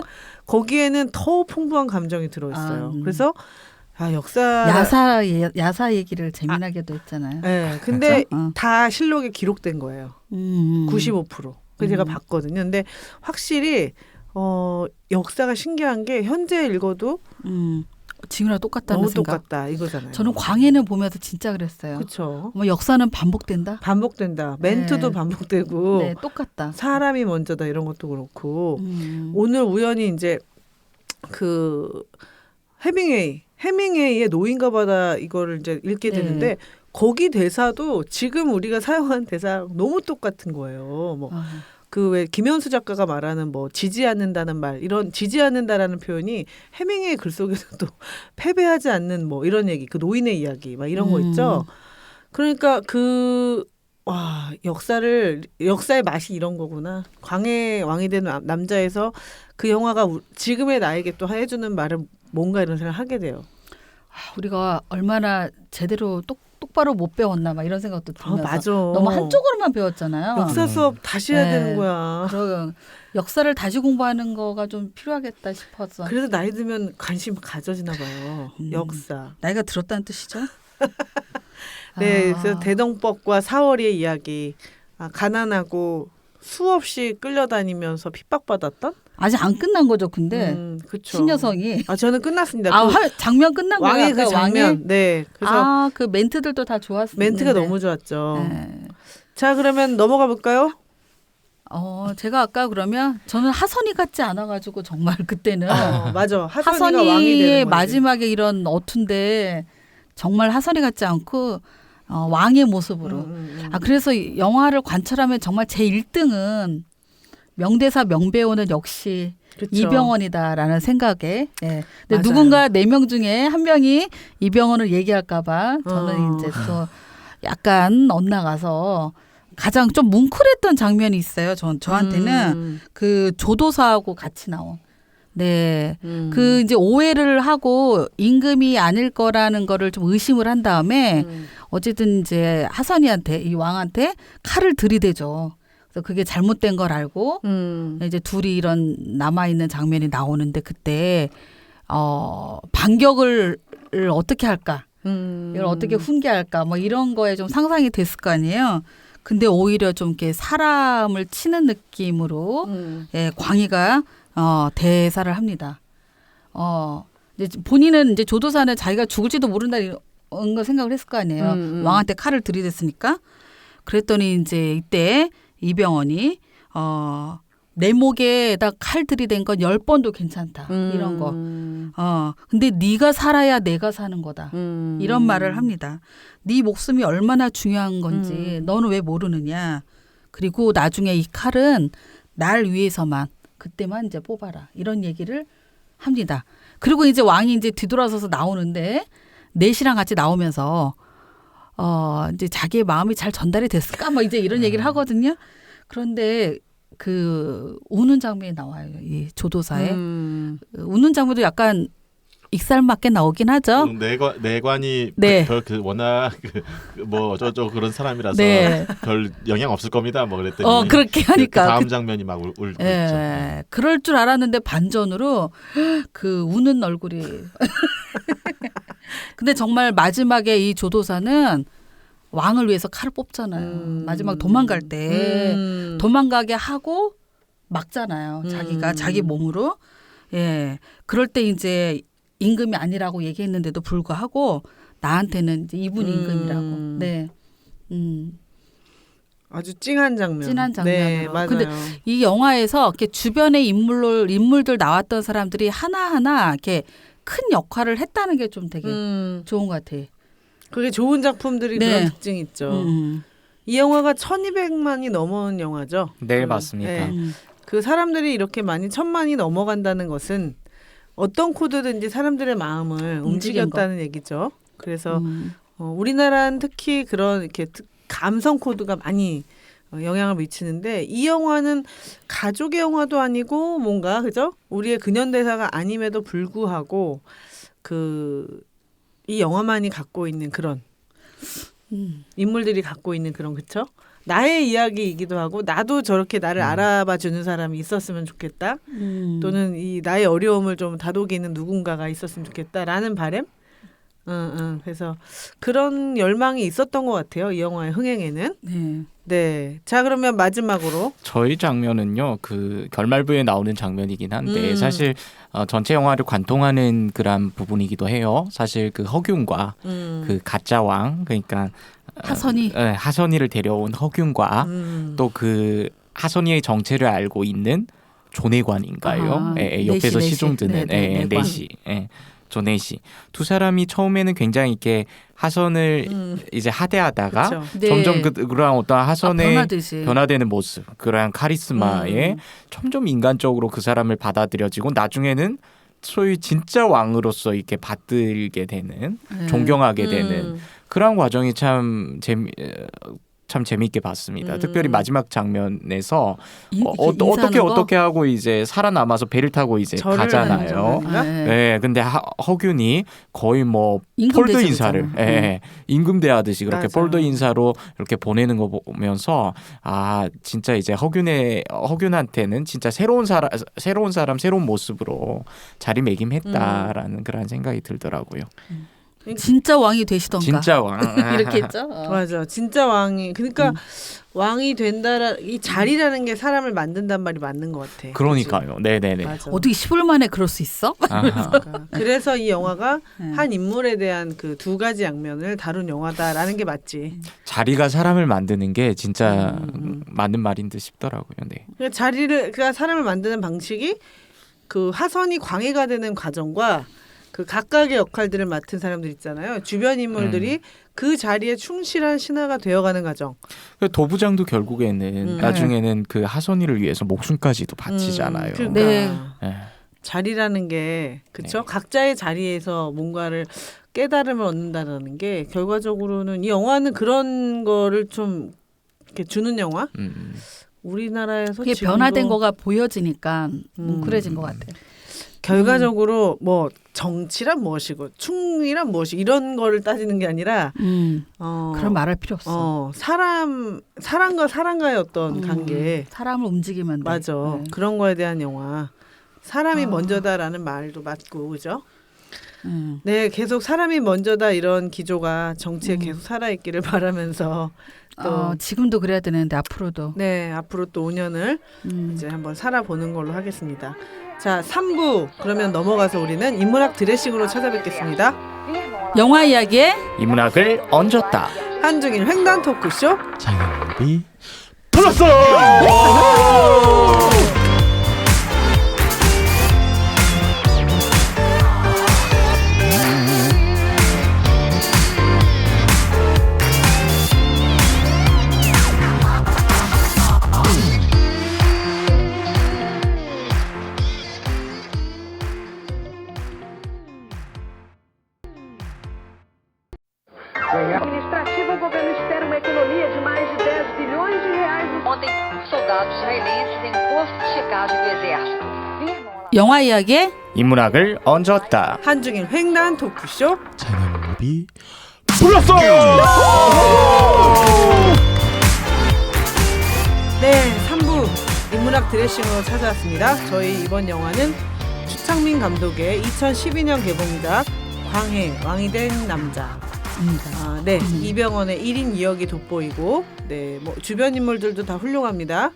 거기에는 더 풍부한 감정이 들어있어요. 그래서 역사 야사 얘기를 재미나게도 했잖아요. 네, 근데 그렇죠? 다 실록에 기록된 거예요. 95%. 그래서 제가 봤거든요. 근데 확실히 역사가 신기한 게 현재 읽어도 지금이랑 똑같다는 너무 생각. 똑같다 이거잖아요. 저는 광해는 보면서 진짜 그랬어요. 그렇죠. 역사는 반복된다. 반복된다. 멘트도 네. 반복되고 네, 똑같다. 사람이 먼저다 이런 것도 그렇고 오늘 우연히 이제 그 해밍웨이의 노인가 바다 이거를 이제 읽게 네. 되는데 거기 대사도 지금 우리가 사용한 대사 너무 똑같은 거예요. 뭐 그 왜 김현수 작가가 말하는 뭐 지지 않는다는 말 이런 지지 않는다라는 표현이 해밍웨이 글 속에서도 패배하지 않는 뭐 이런 얘기 그 노인의 이야기 막 이런 거 있죠. 그러니까 역사의 맛이 이런 거구나. 광해 왕이 된 남자에서 그 영화가 지금의 나에게 또 해주는 말은 뭔가 이런 생각을 하게 돼요. 우리가 얼마나 제대로 똑바로 못 배웠나 막 이런 생각도 들면서 맞아. 너무 한쪽으로만 배웠잖아요. 역사 수업 다시 해야 네. 되는 거야. 그럼 역사를 다시 공부하는 거가 좀 필요하겠다 싶어서. 그래도 나이 들면 관심 가져지나 봐요. 역사. 나이가 들었다는 뜻이죠? 네, 그래서 대동법과 사월이의 이야기. 가난하고 수없이 끌려다니면서 핍박받았던? 아직 안 끝난 거죠, 근데 그쵸. 신여성이. 저는 끝났습니다. 장면 끝난 거예요. 왕의 그 장면. 왕의? 네. 그래서 그 멘트들도 다 좋았어요. 멘트가 너무 좋았죠. 네. 자, 그러면 넘어가 볼까요? 제가 아까 그러면 저는 하선이 같지 않아가지고 정말 그때는 맞아. 하선이가 왕이 되는 하선이의 거지. 마지막에 이런 어투인데 정말 하선이 같지 않고 왕의 모습으로. 그래서 영화를 관찰하면 정말 제 1등은 명대사 명배우는 역시 그쵸. 이병헌이다라는 생각에. 예. 근데 맞아요. 누군가 4명 중에 한 명이 이병헌을 얘기할까봐 저는 이제 또 약간 엇나가서 가장 좀 뭉클했던 장면이 있어요. 저한테는 그 조도사하고 같이 나온. 네. 그 이제 오해를 하고 임금이 아닐 거라는 거를 좀 의심을 한 다음에 어쨌든 이제 하선이한테 이 왕한테 칼을 들이대죠. 그래서 그게 잘못된 걸 알고 이제 둘이 이런 남아 있는 장면이 나오는데 그때 반격을 어떻게 할까? 이걸 어떻게 훈계할까? 뭐 이런 거에 좀 상상이 됐을 거 아니에요. 근데 오히려 좀 이렇게 사람을 치는 느낌으로 예, 광희가 대사를 합니다. 이제 본인은 이제 조도사는 자기가 죽을지도 모른다 이런 거 생각을 했을 거 아니에요. 왕한테 칼을 들이댔으니까. 그랬더니 이제 이때 이병헌이 내 목에다 칼 들이댄 건 10번도 괜찮다. 이런 거. 근데 네가 살아야 내가 사는 거다. 이런 말을 합니다. 네 목숨이 얼마나 중요한 건지 너는 왜 모르느냐. 그리고 나중에 이 칼은 날 위해서만 그때만 이제 뽑아라. 이런 얘기를 합니다. 그리고 이제 왕이 이제 뒤돌아서서 나오는데 넷이랑 같이 나오면서 이제 자기의 마음이 잘 전달이 됐을까? 뭐 이제 이런 얘기를 하거든요. 그런데 그 우는 장면이 나와요. 이 조도사에. 우는 장면도 약간 익살맞게 나오긴 하죠. 내관이 네. 그 워낙 뭐 어쩌고 그런 사람이라서 네. 별 영향 없을 겁니다. 뭐 그랬더니 그렇게 하니까. 그 다음 장면이 막 울고 예, 있죠. 그럴 줄 알았는데 반전으로 그 우는 얼굴이. 근데 정말 마지막에 이 조도사는 왕을 위해서 칼을 뽑잖아요. 마지막 도망갈 때 도망가게 하고 막잖아요. 자기가 자기 몸으로. 예, 그럴 때 이제 임금이 아니라고 얘기했는데도 불구하고 나한테는 이제 이분 임금이라고. 네. 아주 찡한 장면. 찐한 네, 장면으로. 맞아요. 근데 이 영화에서 이렇게 주변의 인물들 나왔던 사람들이 하나하나 이렇게 큰 역할을 했다는 게 좀 되게 좋은 것 같아. 그게 좋은 작품들이 네. 그런 특징이 있죠. 이 영화가 1200만이 넘은 영화죠. 네, 맞습니다. 네. 그 사람들이 이렇게 많이 1000만이 넘어간다는 것은 어떤 코드든지 사람들의 마음을 움직였다는 얘기죠. 그래서 우리나라는 특히 그런 이렇게 감성 코드가 많이 영향을 미치는데 이 영화는 가족의 영화도 아니고 뭔가 그죠? 우리의 근현대사가 아님에도 불구하고 이 영화만이 갖고 있는 그런 인물들이 갖고 있는 그런 그쵸? 나의 이야기이기도 하고 나도 저렇게 나를 알아봐 주는 사람이 있었으면 좋겠다. 또는 이 나의 어려움을 좀 다독이는 누군가가 있었으면 좋겠다라는 바람. 그래서 그런 열망이 있었던 것 같아요. 이 영화의 흥행에는. 네. 네. 자 그러면 마지막으로 저희 장면은요, 그 결말부에 나오는 장면이긴 한데 사실 전체 영화를 관통하는 그런 부분이기도 해요. 사실 그 허균과 그 가짜 왕, 그러니까 하선이를 데려온 허균과 또 그 하선이의 정체를 알고 있는 조내관인가요? 옆에서 시중 드는 내시. 조내시 두 사람이 처음에는 굉장히 이렇게 하선을 이제 하대하다가 그쵸. 점점 그런 어떤 하선의 변화되지. 변화되는 모습, 그런 카리스마에 점점 인간적으로 그 사람을 받아들여지고 나중에는 소위 진짜 왕으로서 이렇게 받들게 되는, 존경하게 되는 그런 과정이 참 재미있게 봤습니다. 특별히 마지막 장면에서 어떻게 하고 이제 살아남아서 배를 타고 이제 가잖아요. 네, 근데 허균이 거의 뭐 폴더 인사를 임금 대하듯이 그렇게 폴더 인사로 이렇게 보내는 거 보면서 진짜 이제 허균한테는 진짜 새로운 사람 새로운 모습으로 자리매김했다라는 그런 생각이 들더라고요. 진짜 왕이 되시던가. 진짜 왕. 이렇게 했죠. 맞아. 진짜 왕이 그러니까 왕이 된다라 이 자리라는 게 사람을 만든단 말이 맞는 것 같아. 그러니까요. 네네네. 맞아. 어떻게 10월 만에 그럴 수 있어? 그래서 이 영화가 한 인물에 대한 그 두 가지 양면을 다룬 영화다라는 게 맞지. 자리가 사람을 만드는 게 진짜 맞는 말인 듯 싶더라고요. 네. 그러니까 사람을 만드는 방식이 그 하선이 광해가 되는 과정과 그 각각의 역할들을 맡은 사람들 있잖아요. 주변 인물들이 그 자리에 충실한 신하가 되어가는 과정. 도부장도 결국에는 나중에는 그 하선이를 위해서 목숨까지도 바치잖아요. 그러니까 네. 예. 자리라는 게 그렇죠. 네. 각자의 자리에서 뭔가를 깨달음을 얻는다는 게 결과적으로는 이 영화는 그런 거를 좀 이렇게 주는 영화. 우리나라에서 그게 지금도 변화된 거가 보여지니까 뭉클해진 것 같아요. 결과적으로 뭐 정치란 무엇이고 충이란 무엇이 이런 거를 따지는 게 아니라 그럼 말할 필요 없어. 사람과 사람과의 어떤 관계 사람을 움직이면 돼. 맞아 네. 그런 거에 대한 영화 사람이 먼저다라는 말도 맞고 그죠? 네 계속 사람이 먼저다 이런 기조가 정치에 계속 살아있기를 바라면서 또 지금도 그래야 되는데 앞으로도. 네 앞으로 또 5년을 이제 한번 살아보는 걸로 하겠습니다. 자 3부 그러면 넘어가서 우리는 인문학 드레싱으로 찾아뵙겠습니다. 영화 이야기에 인문학을 얹었다. 한중일 횡단 토크쇼 장난비 플러스. Administrativa, o governo espera uma economia de mais de 10 bilhões de reais. Ontem, soldados israelenses em posto de checagem do exército afirmam lá. 영화 이야기에 인문학을 얹었다. 한중일 횡단 토크쇼 장난비 플러스. 네 3부 인문학 드레싱으로 찾아왔습니다. 저희 이번 영화는 추창민 감독의 2012년 개봉작 광해 왕이 된 남자. 네 이병헌의 1인 2역이 돋보이고 뭐 주변 인물들도 다 훌륭합니다.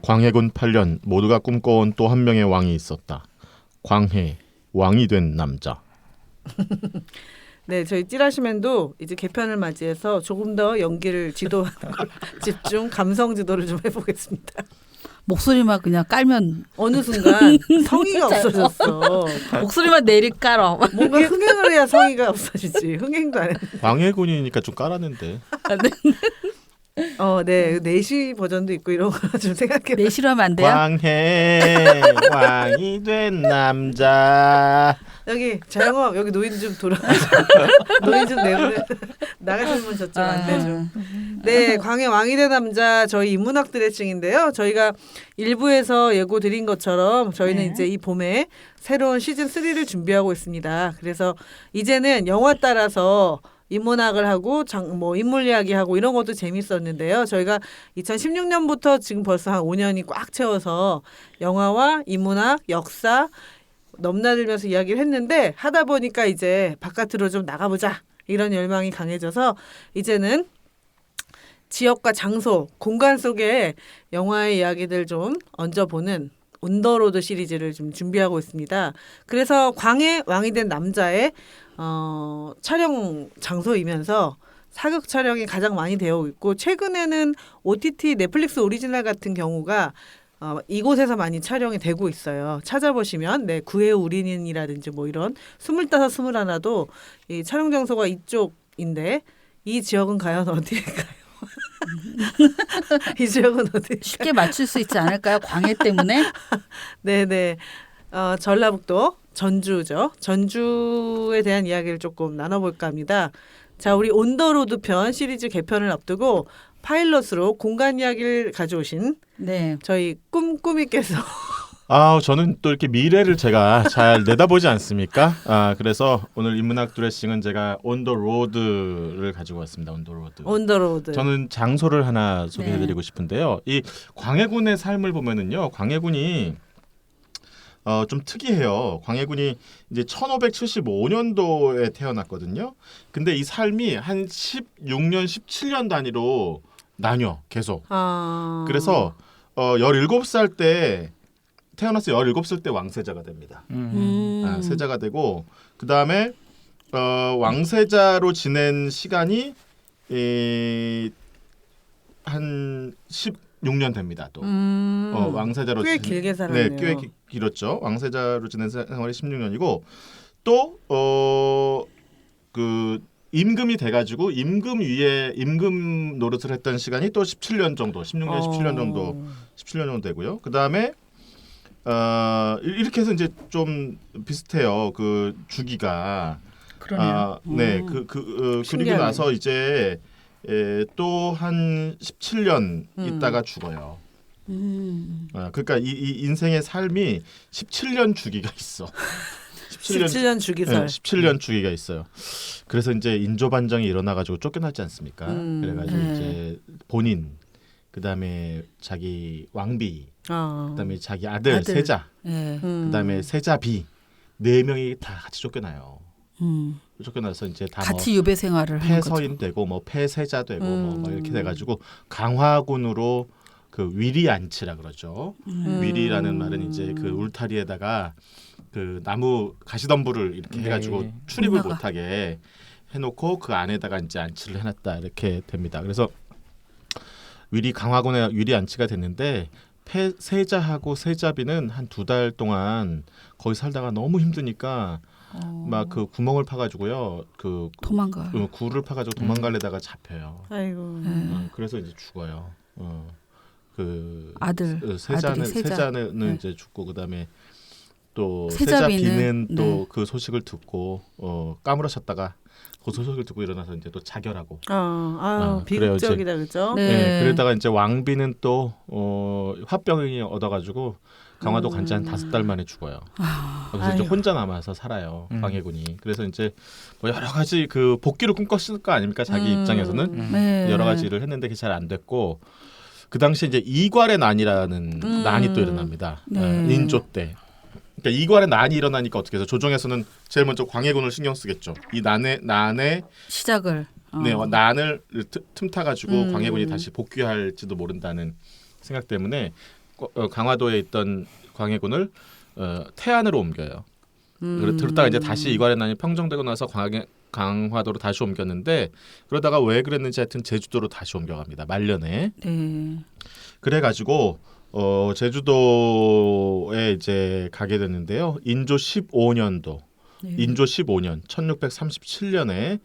광해군 8년 모두가 꿈꿔온 또 한 명의 왕이 있었다. 광해 왕이 된 남자. 네 저희 찌라시맨도 이제 개편을 맞이해서 조금 더 연기를 지도하는 걸 집중 감성 지도를 좀 해보겠습니다. 목소리만 그냥 깔면 어느 순간 성의가 없어졌어. 목소리만 내리 깔아. 뭔가 흥행을 해야 성의가 없어지지. 흥행도 안 해. 광해군이니까 좀 깔았는데. 네 4시 버전도 있고 이런 거 좀 생각해. 내시로 하면 안 돼요? 광해 왕이 된 남자. 여기 자영업 여기 노인 좀 돌아가서 노인 좀 내보내 나가시는 분 저쪽 안내 좀. 네 광해 왕이 된 남자 저희 인문학 드레싱인데요. 저희가 1부에서 예고 드린 것처럼 저희는 이제 이 봄에 새로운 시즌 3를 준비하고 있습니다. 그래서 이제는 영화 따라서 인문학을 하고 뭐 인물 이야기하고 이런 것도 재밌었는데요. 저희가 2016년부터 지금 벌써 한 5년이 꽉 채워서 영화와 인문학, 역사 넘나들면서 이야기를 했는데 하다 보니까 이제 바깥으로 좀 나가보자 이런 열망이 강해져서 이제는 지역과 장소, 공간 속에 영화의 이야기들 좀 얹어보는 온더로드 시리즈를 좀 준비하고 있습니다. 그래서 광해 왕이 된 남자의 촬영 장소이면서 사극 촬영이 가장 많이 되어 있고 최근에는 OTT 넷플릭스 오리지널 같은 경우가 이곳에서 많이 촬영이 되고 있어요. 찾아보시면 구해 우리는이라든지 뭐 이런 25, 21도 이 촬영 장소가 이쪽인데 이 지역은 과연 어디일까요? 이 지역은 어디? 쉽게 맞출 수 있지 않을까요? 광해 때문에. 네네. 전라북도 전주죠. 전주에 대한 이야기를 조금 나눠볼까 합니다. 자, 우리 온더로드 편 시리즈 개편을 앞두고 파일럿으로 공간 이야기를 가져오신 저희 꿈꾸미께서 저는 또 이렇게 미래를 제가 잘 내다보지 않습니까? 그래서 오늘 인문학 드레싱은 제가 온더로드를 가지고 왔습니다. 온더로드. 저는 장소를 하나 소개해드리고 싶은데요. 이 광해군의 삶을 보면은요, 광해군이 좀 특이해요. 광해군이 이제 1575년도에 태어났거든요. 근데 이 삶이 한 16년, 17년 단위로 나뉘어 계속. 그래서 17살 때 태어나서 17살 때 왕세자가 됩니다. 세자가 되고 그 다음에 왕세자로 지낸 시간이 한 16년 됩니다. 또 왕세자로 꽤 길게 살았네요. 네, 꽤 길었죠. 왕세자로 지낸 생활이 16년이고 또 그 임금이 돼가지고 임금 위에 임금 노릇을 했던 시간이 또 17년 정도, 16년, 17년 정도 되고요. 그 다음에 이렇게 해서 이제 좀 비슷해요. 그 주기가. 그러네요. 네, 그리고 신기하네. 나서 이제 또 한 17년 있다가 죽어요. 그러니까 이 인생의 삶이 17년 주기가 있어. 17년 주기설. 네, 17년 주기가 있어요. 그래서 이제 인조반정이 일어나가지고 쫓겨났지 않습니까? 그래가지고 이제 본인, 그 다음에 자기 왕비, 그 다음에 자기 아들. 세자, 예. 그 다음에 세자비 4명이 다 같이 쫓겨나요. 쫓겨나서 이제 다 같이 유배 생활을 하는 거죠. 폐서인 되고 뭐 폐세자 되고 뭐 이렇게 돼가지고 강화군으로 그 위리안치라 그러죠. 위리라는 말은 이제 그 울타리에다가 그 나무 가시덤불을 이렇게 네. 해가지고 출입을 나가. 못하게 해놓고 그 안에다가 이제 안치를 해놨다 이렇게 됩니다. 그래서 강화군의 위리안치가 됐는데 세자하고 세자비는 한 2달 동안 거기 살다가 너무 힘드니까 막 그 구멍을 파가지고요. 그 도망가. 굴을 파가지고 도망가려다가 잡혀요. 아이고. 그래서 이제 죽어요. 그 아들, 세자는 아들이 세자. 세자는 네. 이제 죽고 그다음에 또 세자비는, 세자비는 네. 또 그 소식을 듣고 까무러쳤다가 그 소식을 듣고 일어나서 이제 또 자결하고. 그래요, 비극적이다 그죠? 네. 네. 그러다가 이제 왕비는 또 화병이 얻어가지고 강화도 간지 한 5달 만에 죽어요. 그래서 이제 아유. 혼자 남아서 살아요. 광해군이. 그래서 이제 뭐 여러 가지 그 복귀를 꿈꿨을 거 아닙니까? 자기 입장에서는 네. 여러 가지 일을 했는데 그게 잘 안 됐고 그 당시 이제 이괄의 난이라는 난이 또 일어납니다. 네. 인조 때. 그러니까 이괄의 난이 일어나니까 어떻게 해서 조정에서는 제일 먼저 광해군을 신경 쓰겠죠. 이 난의 시작을. 네, 난을 틈타 가지고 광해군이 다시 복귀할지도 모른다는 생각 때문에 강화도에 있던 광해군을 태안으로 옮겨요. 그러다가 이제 다시 이괄의 난이 평정되고 나서 강화도로 다시 옮겼는데 그러다가 왜 그랬는지 하여튼 제주도로 다시 옮겨갑니다. 말년에. 네. 그래가지고 제주도에 이제 가게 됐는데요. 인조 15년도, 네. 인조 15년, 1637년에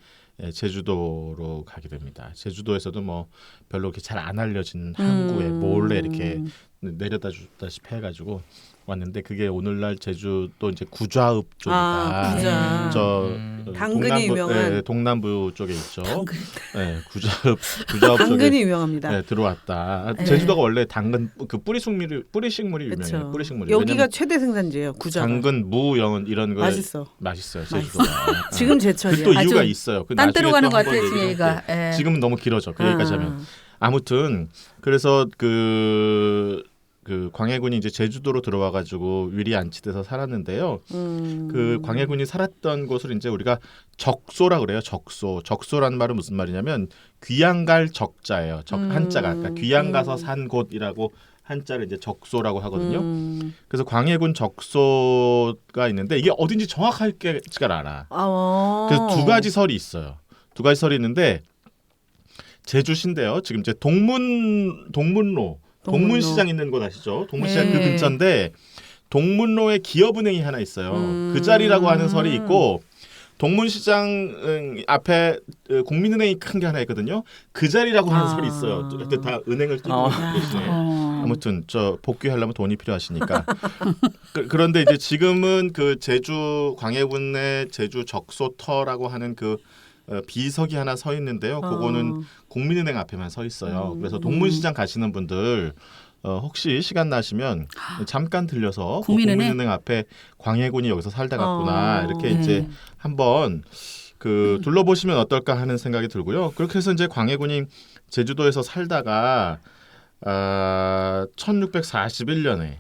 제주도로 가게 됩니다. 제주도에서도 뭐 별로 이렇게 잘 안 알려진 항구에 몰래 이렇게 내려다 주다시피 해가지고 왔는데 그게 오늘날 제주도 이제 구좌읍 쪽이다. 구좌. 저 당근이 유명한. 동남부 쪽에 있죠. 당근. 네, 구좌읍 쪽에 당근이 유명합니다. 네, 들어왔다. 네. 제주도가 원래 당근 그 뿌리식물이 유명해요. 그쵸. 뿌리식물이. 여기가 왜냐면 최대 생산지예요. 구좌가. 당근, 무, 영 이런 거 맛있어. 맛있어요. 제주도가. 지금 제철이야. 그또 이유가 아주 있어요. 그 딴 나중에 데로 또 가는 것 한번 같아요, 얘기를 지혜가. 할게요. 예. 지금은 너무 길어져. 그 얘기까지 하면. 아무튼 그래서 그 광해군이 이제 제주도로 들어와 가지고 위리 안치돼서 살았는데요. 그 광해군이 살았던 곳을 이제 우리가 적소라 그래요. 적소라는 말은 무슨 말이냐면 귀양갈 적자예요. 한자가 그러니까 귀양 가서 산 곳이라고 한자를 이제 적소라고 하거든요. 그래서 광해군 적소가 있는데 이게 어딘지 정확하지가 않아. 그래서 2가지 설이 있어요. 2가지 설이 있는데 제주시인데요. 지금 이제 동문시장 있는 곳 아시죠? 동문시장 그 네. 근처인데 동문로에 기업은행이 하나 있어요. 그 자리라고 하는 설이 있고 동문시장 앞에 국민은행이 큰 게 하나 있거든요. 그 자리라고 하는 설이 있어요. 하여튼 다 은행을 띄고 계시네. 아무튼 저 복귀하려면 돈이 필요하시니까. 그런데 이제 지금은 그 제주 광해군의 제주 적소터라고 하는 그 비석이 하나 서 있는데요. 그거는 국민은행 앞에만 서 있어요. 그래서 동문시장 가시는 분들 혹시 시간 나시면 잠깐 들려서 국민은행 앞에 광해군이 여기서 살다 갔구나 이렇게 이제 한번 그 둘러보시면 어떨까 하는 생각이 들고요. 그렇게 해서 이제 광해군이 제주도에서 살다가 1641년에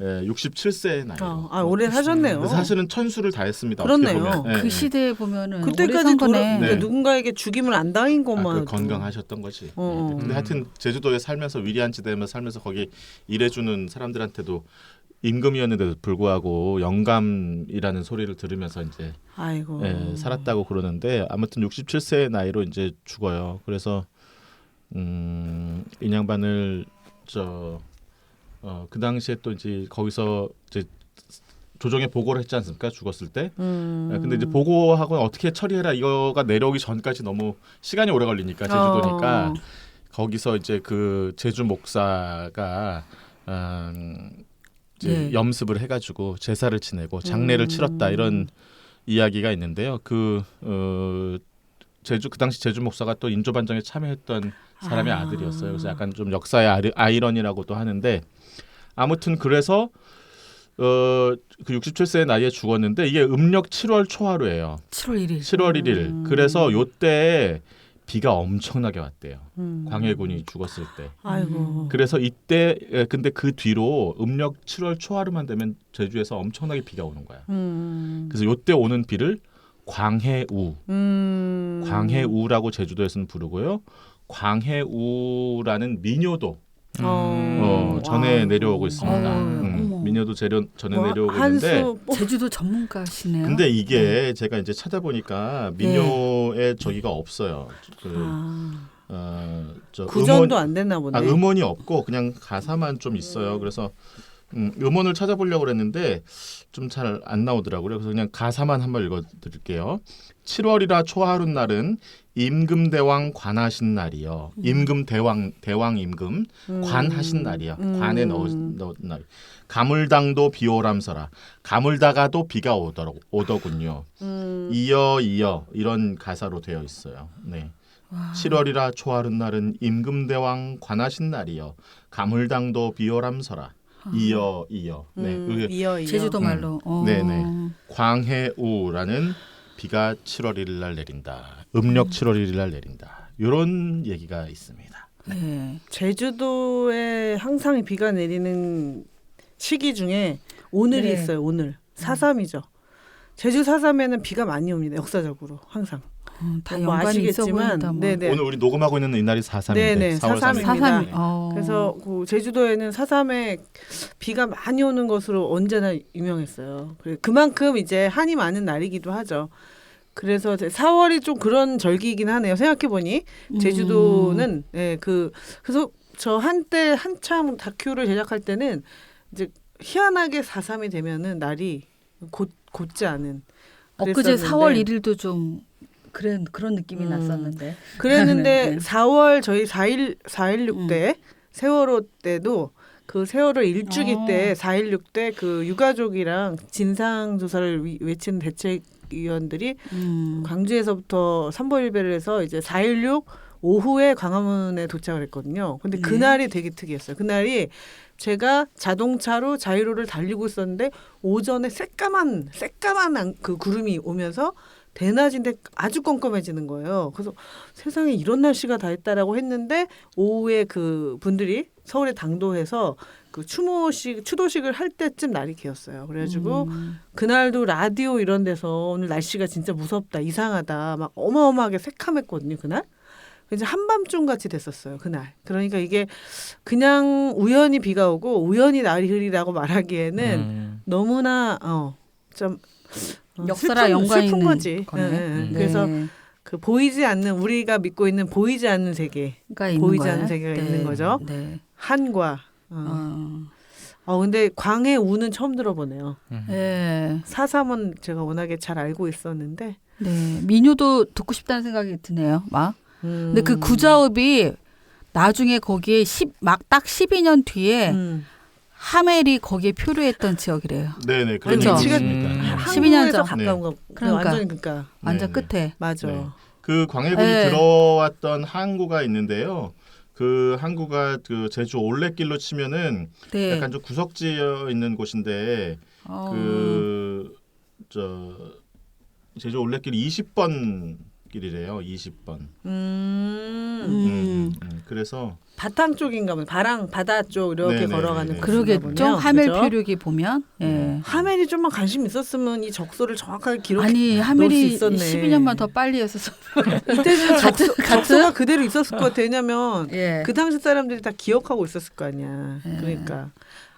67세의 나이로. 오래 사셨네요. 사실은 천수를 다 했습니다. 그렇네요. 어떻게 보면. 그 시대에 보면은 그때까지 오래 산 거네. 그러니까 누군가에게 죽임을 안 당한 것만 해도. 건강하셨던 거지. 근데 하여튼 제주도에 살면서 위리안치 되면 살면서 거기 일해주는 사람들한테도 임금이었는데도 불구하고 영감이라는 소리를 들으면서 이제 아이고. 살았다고 그러는데 아무튼 67세의 나이로 이제 죽어요. 그래서 이 양반을 그 당시에 또 이제 거기서 이제 조정에 보고를 했지 않습니까? 죽었을 때. 근데 이제 보고하고 어떻게 처리해라 이거가 내려오기 전까지 너무 시간이 오래 걸리니까 제주도니까 거기서 이제 그 제주 목사가 이제 염습을 해가지고 제사를 지내고 장례를 치렀다 이런 이야기가 있는데요. 그 당시 제주 목사가 또 인조반정에 참여했던 사람의 아들이었어요. 그래서 약간 좀 역사의 아이러니라고도 하는데 아무튼 그래서 그 67세의 나이에 죽었는데 이게 음력 7월 초하루예요. 7월 1일. 7월 1일. 그래서 요때 비가 엄청나게 왔대요. 광해군이 죽었을 때. 아이고. 그래서 이때 근데 그 뒤로 음력 7월 초하루만 되면 제주에서 엄청나게 비가 오는 거야. 그래서 요때 오는 비를 광해우. 광해우라고 제주도에서는 부르고요. 광해우라는 민요도 전에 와. 내려오고 있습니다. 민요도 전에 내려오고 있는데 제주도 전문가시네요. 근데 이게 제가 이제 찾아보니까 민요의 저기가 없어요. 구전도 안 됐나 보네. 음원이 없고 그냥 가사만 좀 있어요. 그래서 음원을 찾아보려고 그랬는데 좀 잘 안 나오더라고요. 그래서 그냥 가사만 한번 읽어드릴게요. 7월이라 초하루 날은 임금대왕 관하신 날이요. 임금 대왕 임금 관하신 날이요. 관에 넣은 날. 가물당도 비오람서라. 가물다가도 비가 오더군요. 이어 이런 가사로 되어 있어요. 네. 7월이라 초하루 날은 임금대왕 관하신 날이요. 가물당도 비오람서라. 이어. 네. 이어. 제주도 말로. 네네. 광해우라는 비가 7월 1일 날 내린다. 음력 7월 1일 날 내린다. 이런 얘기가 있습니다. 네. 제주도에 항상 비가 내리는 시기 중에 오늘이 네. 있어요. 오늘 4.3이죠. 제주 4.3에는 비가 많이 옵니다. 역사적으로 항상. 다 뭐 연관이 있어 보인다. 뭐. 네네. 오늘 우리 녹음하고 있는 이날이 4.3인데 네네, 4월 3일. 4.3입니다. 그래서 그 제주도에는 4.3에 비가 많이 오는 것으로 언제나 유명했어요. 그만큼 이제 한이 많은 날이기도 하죠. 그래서 4월이 좀 그런 절기이긴 하네요. 생각해 보니 제주도는 그래서 저 한때 한참 다큐를 제작할 때는 이제 희한하게 4.3이 되면은 날이 곧지 않은. 엊그제 그랬었는데 4월 1일도 좀 그런 느낌이 났었는데. 그랬는데 네. 4월 저희 4.16 때 세월호 때도 그 세월호 일주기 때 4.16 때 그 유가족이랑 진상 조사를 외치는 대책위원들이 광주에서부터 삼보일배를 해서 이제 4.16 오후에 광화문에 도착을 했거든요. 근데 그날이 되게 특이했어요. 그날이 제가 자동차로 자유로를 달리고 있었는데 오전에 새까만 그 구름이 오면서 대낮인데 아주 껌껌해지는 거예요. 그래서 세상에 이런 날씨가 다 있다라고 했는데 오후에 그 분들이 서울에 당도해서 그 추도식을 할 때쯤 날이 개었어요. 그래가지고 그날도 라디오 이런 데서 오늘 날씨가 진짜 무섭다, 이상하다, 막 어마어마하게 새카맸거든요. 그날. 이제 한밤중 같이 됐었어요. 그날. 그러니까 이게 그냥 우연히 비가 오고 우연히 날이 흐리라고 말하기에는 너무나 좀 역사랑 연관이 슬픈 있는 거지. 거네. 그래서 그 보이지 않는 우리가 믿고 있는 보이지 않는 세계가 있는 보이지 거예요? 않는 세계가 네. 있는 거죠. 네. 한과. 근데 광해우는 처음 들어보네요. 네. 4.3은 제가 워낙에 잘 알고 있었는데. 네. 민요도 듣고 싶다는 생각이 드네요. 막. 근데 그 구자읍이 나중에 거기에 딱 12년 뒤에 하멜이 거기에 표류했던 지역이래요. 네네. 그런 그렇죠. 얘기 위치가 있습니다. 12년 전. 가까운 거. 그러니까. 완전히 그러니까. 완전 네. 끝에. 맞아. 네. 그 광해군이 네. 들어왔던 항구가 있는데요. 그 항구가 그 제주 올레길로 치면은 네. 약간 좀 구석지어 있는 곳인데 제주 올레길 20번 길이래요. 20번. 그래서 바탕 쪽인가 보네. 바다 쪽 이렇게 네네네네. 걸어가는 그러게 곳인가 좀 보네요. 하멜 그죠? 표류기 보면 예. 하멜이 좀만 관심 있었으면 이 적소를 정확하게 기록해 아니 놓을 수 하멜이 있었네. 12년만 더 빨리 했었어. 이때는 같은? 적소가 그대로 있었을 것 같아. 왜냐면 예. 그 당시 사람들이 다 기억하고 있었을 거 아니야. 그러니까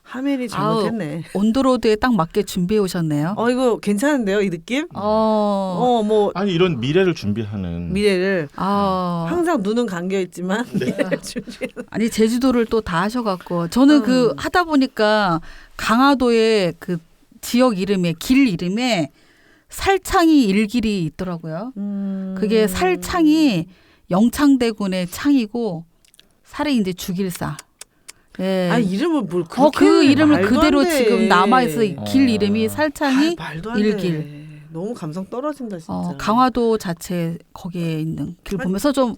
하멜이 잘못했네. 온도로드에 딱 맞게 준비해 오셨네요. 이거 괜찮은데요, 이 느낌? 뭐 아니 이런 미래를 준비하는 미래를 아, 항상 눈은 감겨 있지만 미래를 준비해. 아니 제주도를 또 다 하셔갖고 저는 그 하다 보니까 강화도의 그 지역 이름에 길 이름에 살창이 일길이 있더라고요. 그게 살창이 영창대군의 창이고 살이 이제 죽일사. 예. 아 이름을 뭘 그렇게 그 이름을 말도 그대로 안 돼. 지금 남아있어. 길 이름이 살창이 말도 안 일길. 돼. 너무 감성 떨어진다 진짜. 강화도 자체 거기에 있는 길 보면서 좀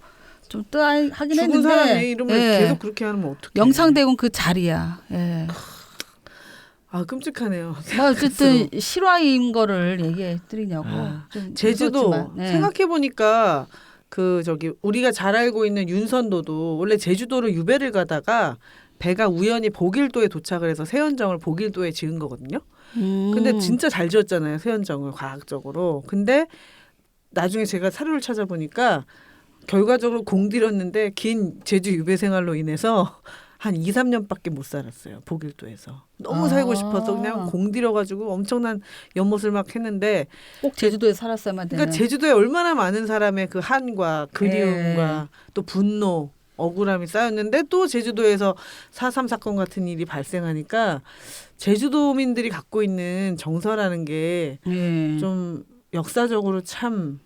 뜨하긴 죽은 했는데 사람의 이름을 예. 계속 그렇게 하면 어떡해. 영창대군 그 자리야. 예. 아 끔찍하네요. 뭐 어쨌든 실화인 거를 얘기해 드리냐고. 좀 제주도 무섭지만, 예. 생각해 보니까 그 저기 우리가 잘 알고 있는 윤선도도 원래 제주도로 유배를 가다가 배가 우연히 보길도에 도착을 해서 세연정을 보길도에 지은 거거든요. 근데 진짜 잘 지었잖아요. 세연정을 과학적으로. 근데 나중에 제가 사료를 찾아보니까 결과적으로 공들였는데 긴 제주 유배 생활로 인해서 한 2, 3년밖에 못 살았어요. 보길도에서. 너무 살고 싶어서 그냥 공들여가지고 엄청난 연못을 막 했는데 꼭 제주도에 살았어야만 되는. 그러니까 제주도에 얼마나 많은 사람의 그 한과 그리움과 또 분노, 억울함이 쌓였는데 또 제주도에서 4.3 사건 같은 일이 발생하니까 제주도민들이 갖고 있는 정서라는 게 좀 역사적으로 참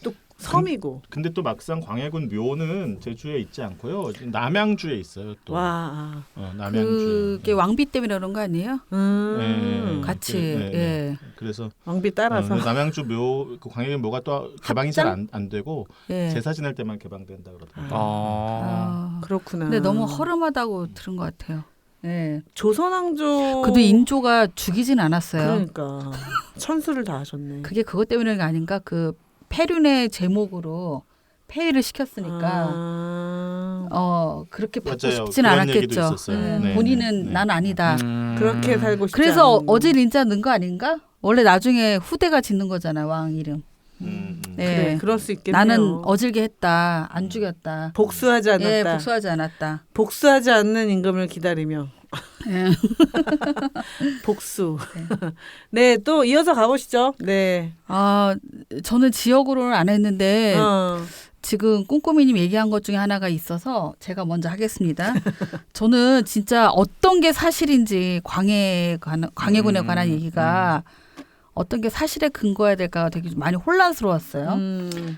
또 섬이고. 근데 또 막상 광해군 묘는 제주에 있지 않고요. 남양주에 있어요. 또. 와. 남양주. 그게 왕비 때문에 그런 거 아니에요? 같이. 예. 그래서 왕비 따라서. 남양주 묘, 그 광해군 묘가 또 개방이 잘 안 되고 예. 제사 지낼 때만 개방된다 그러더라고요. 그렇구나. 근데 너무 허름하다고 들은 것 같아요. 예. 조선왕조. 그도 인조가 죽이진 않았어요. 그러니까 천수를 다 하셨네. 그게 그것 때문에 아닌가? 그 폐륜의 제목으로 폐위를 시켰으니까 그렇게 받고 맞아요. 싶진 그런 않았겠죠. 얘기도 있었어요. 네, 본인은 네. 난 아니다. 그렇게 살고 싶지 그래서 않은. 어질 인자 넣은 거 아닌가? 원래 나중에 후대가 짓는 거잖아, 왕 이름. 그래, 그럴 수 있겠네요. 나는 어질게 했다. 안 죽였다. 복수하지 않았다. 예, 복수하지 않았다. 복수하지 않는 임금을 기다리며. 예. 복수. 네, 또 이어서 가보시죠. 네. 저는 지역으로는 안 했는데 어. 지금 꼼꼼이님 얘기한 것 중에 하나가 있어서 제가 먼저 하겠습니다. 저는 진짜 어떤 게 사실인지 광해군에 관한 얘기가 어떤 게 사실에 근거해야 될까 되게 많이 혼란스러웠어요.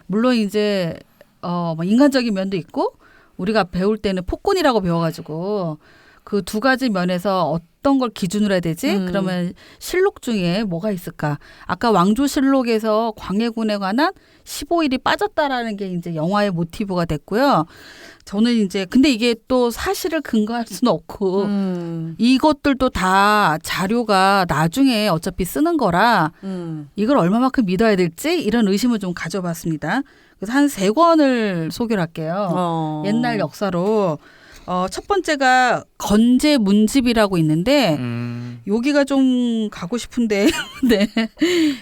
물론 이제 뭐 인간적인 면도 있고 우리가 배울 때는 폭군이라고 배워가지고 그 두 가지 면에서 어떤 걸 기준으로 해야 되지? 그러면 실록 중에 뭐가 있을까? 아까 왕조실록에서 광해군에 관한 15일이 빠졌다라는 게 이제 영화의 모티브가 됐고요. 저는 이제 근데 이게 또 사실을 근거할 수는 없고 이것들도 다 자료가 나중에 어차피 쓰는 거라 이걸 얼마만큼 믿어야 될지 이런 의심을 좀 가져봤습니다. 그래서 한 3권을 소개를 할게요. 옛날 역사로. 첫 번째가 건제문집이라고 있는데 여기가 좀 가고 싶은데 네.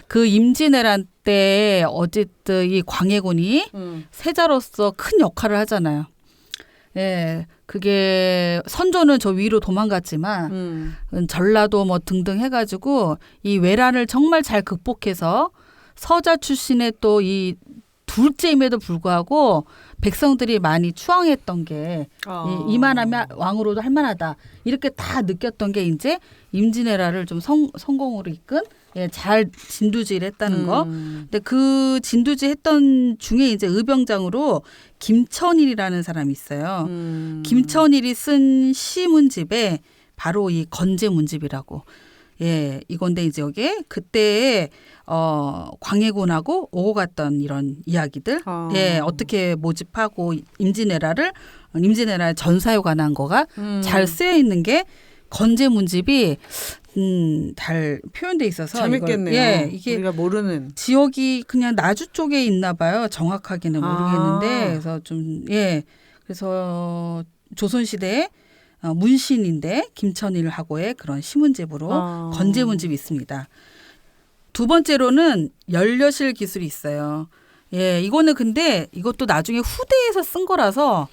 그 임진왜란 때 어쨌든 이 광해군이 세자로서 큰 역할을 하잖아요. 예, 그게 선조는 저 위로 도망갔지만 전라도 뭐 등등 해가지고 이 왜란을 정말 잘 극복해서 서자 출신의 또 이 둘째임에도 불구하고 백성들이 많이 추앙했던 게 이만하면 왕으로도 할 만하다. 이렇게 다 느꼈던 게 이제 임진왜란을 좀 성공으로 이끈 잘 진두지휘를 했다는 거. 근데 그 진두지휘했던 중에 이제 의병장으로 김천일이라는 사람이 있어요. 김천일이 쓴 시문집에 바로 이 건제문집이라고. 예, 이건데 이제 여기에 그때 광해군하고 오고 갔던 이런 이야기들, 예, 어떻게 모집하고 임진왜란의 전사에 관한 거가 잘 쓰여 있는 게 건제문집이 잘 표현돼 있어서 재밌겠네요. 예, 이게 우리가 모르는 지역이 그냥 나주 쪽에 있나 봐요. 정확하게는 모르겠는데 그래서 좀 그래서 조선시대에 문신인데 김천일하고의 그런 시문집으로 건제문집이 있습니다. 두 번째로는 연려실 기술이 있어요. 예, 이거는 근데 이것도 나중에 후대에서 쓴 거라서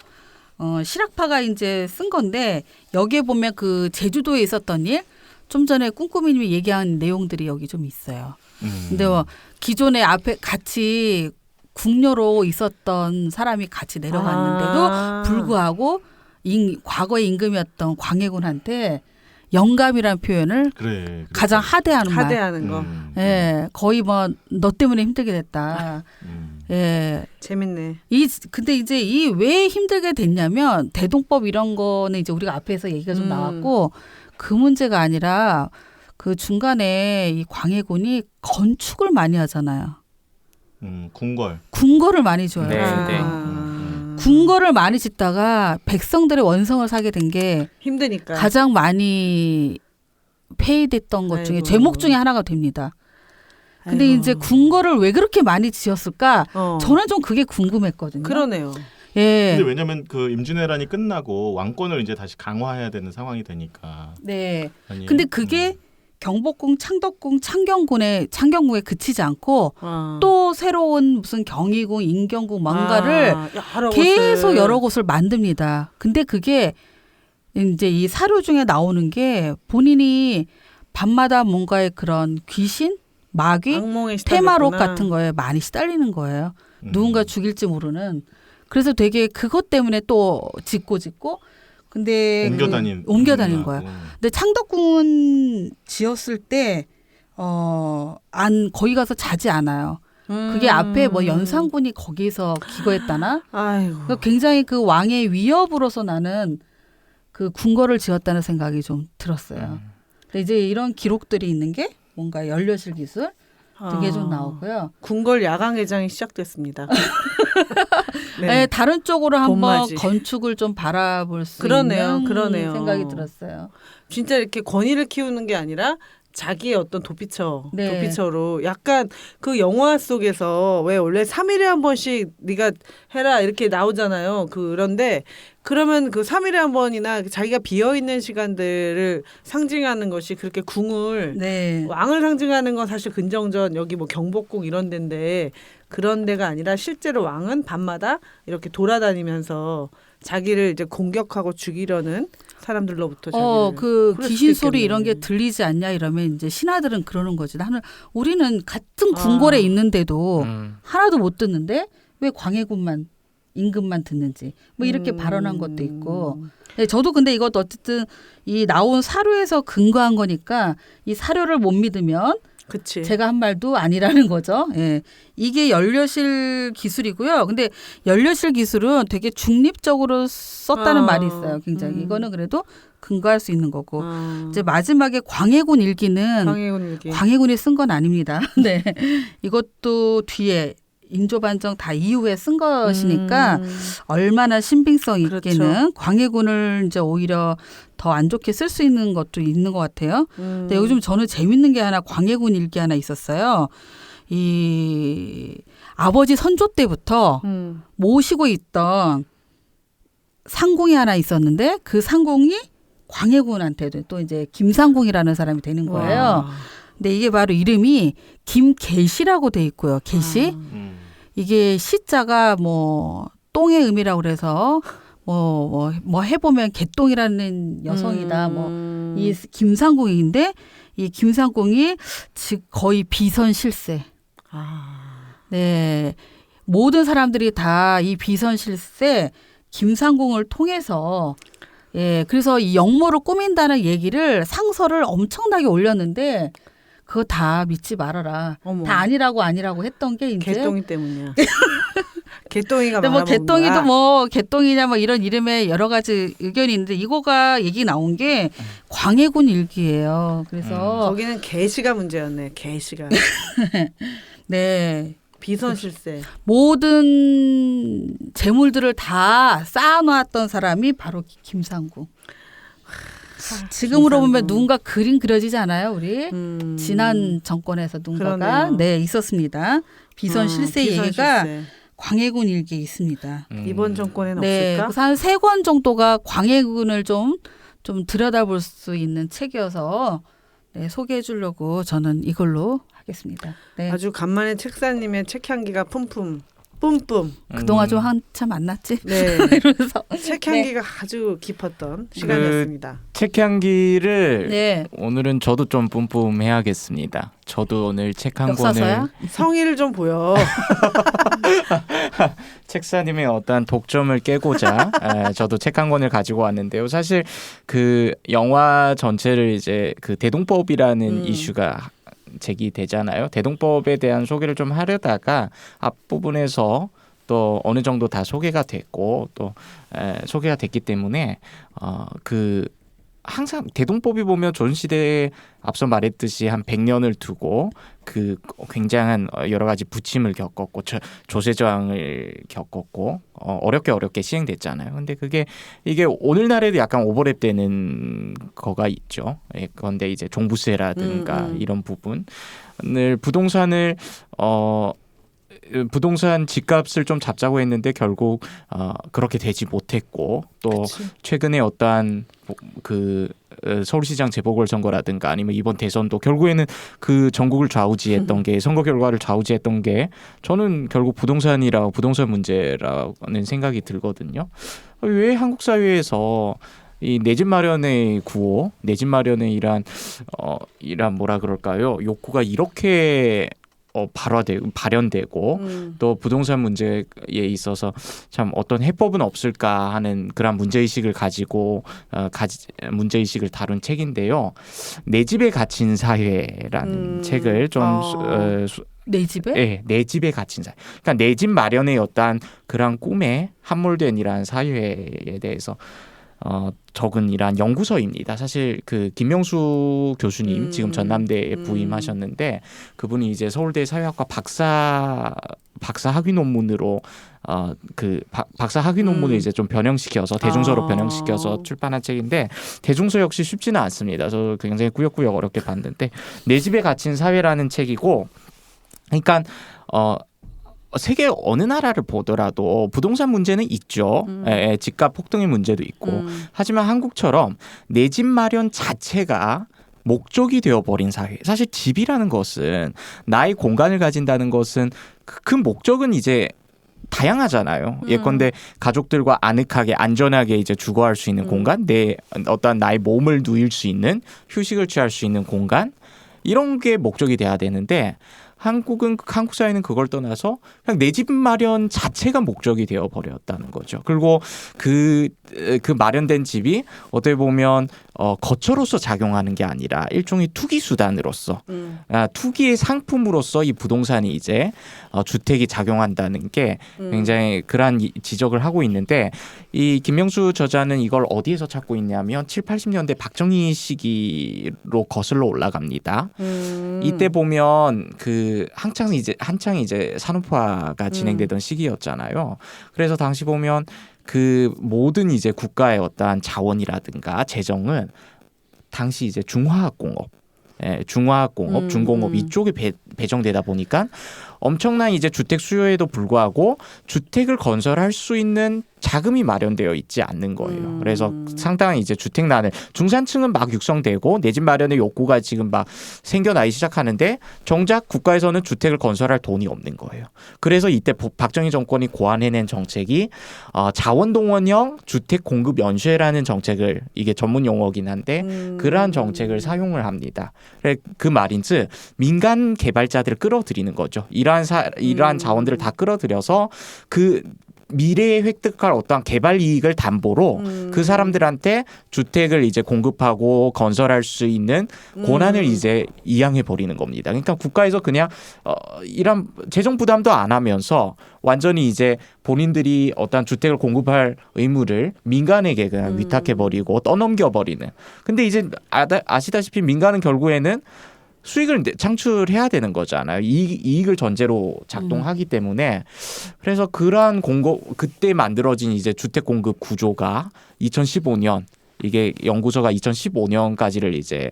실학파가 이제 쓴 건데 여기에 보면 그 제주도에 있었던 일, 좀 전에 꿈꾸미님이 얘기한 내용들이 여기 좀 있어요. 근데 기존에 앞에 같이 궁녀로 있었던 사람이 같이 내려갔는데도 불구하고 과거의 임금이었던 광해군한테 영감이라는 표현을 그래. 가장 하대하는 말. 하대하는 거. 예, 거의 뭐 너 때문에 힘들게 됐다. 예. 재밌네. 근데 이제 이 왜 힘들게 됐냐면 대동법 이런 거는 이제 우리가 앞에서 얘기가 좀 나왔고 그 문제가 아니라 그 중간에 이 광해군이 건축을 많이 하잖아요. 궁궐. 궁궐을 많이 줘요. 네, 네. 궁궐을 많이 짓다가 백성들의 원성을 사게 된 게 힘드니까. 가장 많이 폐위됐던 것 중에 아이고. 죄목 중에 하나가 됩니다. 근데 아이고. 이제 궁궐을 왜 그렇게 많이 지었을까? 어. 저는 좀 그게 궁금했거든요. 그러네요. 예. 근데 왜냐면 그 임진왜란이 끝나고 왕권을 이제 다시 강화해야 되는 상황이 되니까. 네. 아니에요? 근데 그게 경복궁, 창덕궁, 창경궁에 그치지 않고 또 새로운 무슨 경희궁, 인경궁 뭔가를 여러 계속 곳을. 여러 곳을 만듭니다. 근데 그게 이제 이 사료 중에 나오는 게 본인이 밤마다 뭔가의 그런 귀신, 마귀, 악몽에 테마록 시달렸구나. 같은 거에 많이 시달리는 거예요. 누군가 죽일지 모르는. 그래서 되게 그것 때문에 또 짓고 근데 옮겨 다닌 거야. 근데 창덕궁은 지었을 때 거기 가서 자지 않아요. 그게 앞에 뭐 연산군이 거기서 기거했다나. 아이고. 그러니까 굉장히 그 왕의 위협으로서 나는 그 궁궐을 지었다는 생각이 좀 들었어요. 근데 이제 이런 기록들이 있는 게 뭔가 연료실 기술 등에 좀 나오고요. 궁궐 야광회장이 시작됐습니다. 네, 다른 쪽으로 한번 봄맞이. 건축을 좀 바라볼 수 그러네요, 있는 그러네요. 생각이 들었어요. 진짜 이렇게 권위를 키우는 게 아니라 자기의 어떤 네. 도피처로 약간 그 영화 속에서 왜 원래 3일에 한 번씩 네가 해라 이렇게 나오잖아요. 그런데 그러면 그 3일에 한 번이나 자기가 비어 있는 시간들을 상징하는 것이 그렇게 궁을 네. 왕을 상징하는 건 사실 근정전 여기 뭐 경복궁 이런 데인데 그런 데가 아니라 실제로 왕은 밤마다 이렇게 돌아다니면서 자기를 이제 공격하고 죽이려는 사람들로부터 자기를 그 그럴 귀신 수도 소리 있겠네. 이런 게 들리지 않냐 이러면 이제 신하들은 그러는 거지. 우리는 같은 궁궐에 있는데도 하나도 못 듣는데 왜 광해군만 임금만 듣는지 뭐 이렇게 발언한 것도 있고. 네, 저도 근데 이것도 어쨌든 이 나온 사료에서 근거한 거니까 이 사료를 못 믿으면 그치. 제가 한 말도 아니라는 거죠. 예. 이게 연료실 기술이고요. 근데 연료실 기술은 되게 중립적으로 썼다는 말이 있어요. 굉장히. 이거는 그래도 근거할 수 있는 거고. 이제 마지막에 광해군 일기는 광해군 일기. 광해군이 쓴 건 아닙니다. 네. 이것도 뒤에 인조반정 다 이후에 쓴 것이니까 얼마나 신빙성 있게는 그렇죠. 광해군을 이제 오히려 더 안 좋게 쓸 수 있는 것도 있는 것 같아요. 근데 요즘 저는 재밌는 게 하나 광해군 일기 하나 있었어요. 이 아버지 선조 때부터 모시고 있던 상공이 하나 있었는데 그 상공이 광해군한테도 또 이제 김상공이라는 사람이 되는 거예요. 와. 근데 이게 바로 이름이 김계시라고 돼 있고요. 계시. 이게 시자가 뭐 똥의 의미라고 그래서 뭐 해보면 개똥이라는 여성이다. 뭐 이 김상공인데 이 김상공이 즉 거의 비선실세. 네, 모든 사람들이 다 이 비선실세 김상공을 통해서 그래서 이 역모를 꾸민다는 얘기를 상서를 엄청나게 올렸는데 그거 다 믿지 말아라. 어머. 다 아니라고 했던 게 이제 개똥이 때문이야. 개똥이가 근데 뭐 말아먹은 개똥이도 거야. 뭐 개똥이냐 뭐 이런 이름에 여러 가지 의견이 있는데 이거가 얘기 나온 게 광해군 일기예요. 그래서 거기는 개시가 문제였네. 개시가. 네. 비선실세. 모든 재물들을 다 쌓아놓았던 사람이 바로 김상궁. 지금으로 보면 누군가 그림 그려지지 않아요, 우리? 지난 정권에서 누군가가 그러네요. 네 있었습니다. 비선 실세 얘기가 비선실세. 광해군 일기에 있습니다. 이번 정권에는 네, 없을까? 그래서 한 3권 정도가 광해군을 좀 들여다볼 수 있는 책이어서 네, 소개해 주려고 저는 이걸로 하겠습니다. 네. 아주 간만에 책사님의 책 향기가 품품. 뿜뿜. 그동안 좀 한참 안 났지. 네. 이러면서 책 향기가 아주 깊었던 시간이었습니다. 책 향기를 네. 오늘은 저도 좀 뿜뿜해야겠습니다. 저도 오늘 책 한 역사서야? 권을 성의를 좀 보여. 책사님의 어떤 독점을 깨고자 저도 책 한 권을 가지고 왔는데요. 사실 그 영화 전체를 이제 그 대동법이라는 이슈가 제기되잖아요. 대동법에 대한 소개를 좀 하려다가 앞부분에서 또 어느 정도 다 소개가 됐고 또 소개가 됐기 때문에 그 항상 대동법이 보면 조선시대에 앞서 말했듯이 한 100년을 두고 그 굉장한 여러 가지 부침을 겪었고 조세저항을 겪었고 어렵게 시행됐잖아요. 근데 이게 오늘날에도 약간 오버랩되는 거가 있죠. 그런데 이제 종부세라든가 이런 부분을 부동산 집값을 좀 잡자고 했는데 결국 그렇게 되지 못했고 또 최근에 어떠한 그 서울시장 재보궐선거라든가 아니면 이번 대선도 결국에는 그 전국을 좌우지했던 게 선거 결과를 좌우지했던 게 저는 결국 부동산 문제라는 생각이 들거든요. 왜 한국 사회에서 이 내 집 마련의 구호, 내 집 마련의 이란 뭐라 그럴까요? 욕구가 이렇게 발현되고 또 부동산 문제에 있어서 참 어떤 해법은 없을까 하는 그런 문제의식을 가지고 문제의식을 다룬 책인데요. 내 집에 갇힌 사회라는 책을 좀 내 집에? 네, 내 집에 갇힌 사회. 그러니까 내 집 마련의 어떤 그런 꿈에 함몰된 이러한 사회에 대해서 적은 이러한 연구서입니다. 사실 그 김명수 교수님 지금 전남대에 부임하셨는데 그분이 이제 서울대 사회학과 박사 학위 논문으로 박사 학위 논문을 이제 좀 변형시켜서 대중서로 변형시켜서 출판한 책인데 대중서 역시 쉽지는 않습니다. 저 굉장히 꾸역꾸역 어렵게 봤는데 내 집에 갇힌 사회라는 책이고 그러니까 세계 어느 나라를 보더라도 부동산 문제는 있죠. 집값 폭등의 문제도 있고. 하지만 한국처럼 내 집 마련 자체가 목적이 되어버린 사회. 사실 집이라는 것은 나의 공간을 가진다는 것은 그 목적은 이제 다양하잖아요. 예컨대 가족들과 아늑하게 안전하게 이제 주거할 수 있는 공간, 어떤 나의 몸을 누일 수 있는 휴식을 취할 수 있는 공간 이런 게 목적이 돼야 되는데 한국 사회는 그걸 떠나서 그냥 내 집 마련 자체가 목적이 되어 버렸다는 거죠. 그리고 그 마련된 집이 어떻게 보면 거처로서 작용하는 게 아니라 일종의 투기 수단으로서 투기의 상품으로서 이 부동산이 이제 주택이 작용한다는 게 굉장히 그러한 지적을 하고 있는데 이 김명수 저자는 이걸 어디에서 찾고 있냐면 7, 80년대 박정희 시기로 거슬러 올라갑니다. 이때 보면 한창 이제 산업화가 진행되던 시기였잖아요. 그래서 당시 보면 그 모든 이제 국가의 어떠한 자원이라든가 재정은 당시 이제 중화학공업, 중공업 이쪽에 배정되다 보니까 엄청난 이제 주택 수요에도 불구하고 주택을 건설할 수 있는 자금이 마련되어 있지 않는 거예요. 그래서 상당히 이제 주택난을 중산층은 막 육성되고 내 집 마련의 욕구가 지금 막 생겨나기 시작하는데 정작 국가에서는 주택을 건설할 돈이 없는 거예요. 그래서 이때 박정희 정권이 고안해낸 정책이 자원동원형 주택 공급 연쇄라는 정책을 이게 전문 용어긴 한데 그러한 정책을 사용을 합니다. 그 말인즉 민간 개발자들을 끌어들이는 거죠. 이러한 자원들을 다 끌어들여서 그 미래에 획득할 어떠한 개발 이익을 담보로 그 사람들한테 주택을 이제 공급하고 건설할 수 있는 권한을 이제 이양해 버리는 겁니다. 그러니까 국가에서 그냥 이런 재정 부담도 안 하면서 완전히 이제 본인들이 어떠한 주택을 공급할 의무를 민간에게 그냥 위탁해 버리고 떠넘겨 버리는. 근데 이제 아시다시피 민간은 결국에는 수익을 창출해야 되는 거잖아요. 이익을 전제로 작동하기 때문에 그래서 그러한 그때 만들어진 이제 주택 공급 구조가 2015년 이게 연구소가 2015년까지를 이제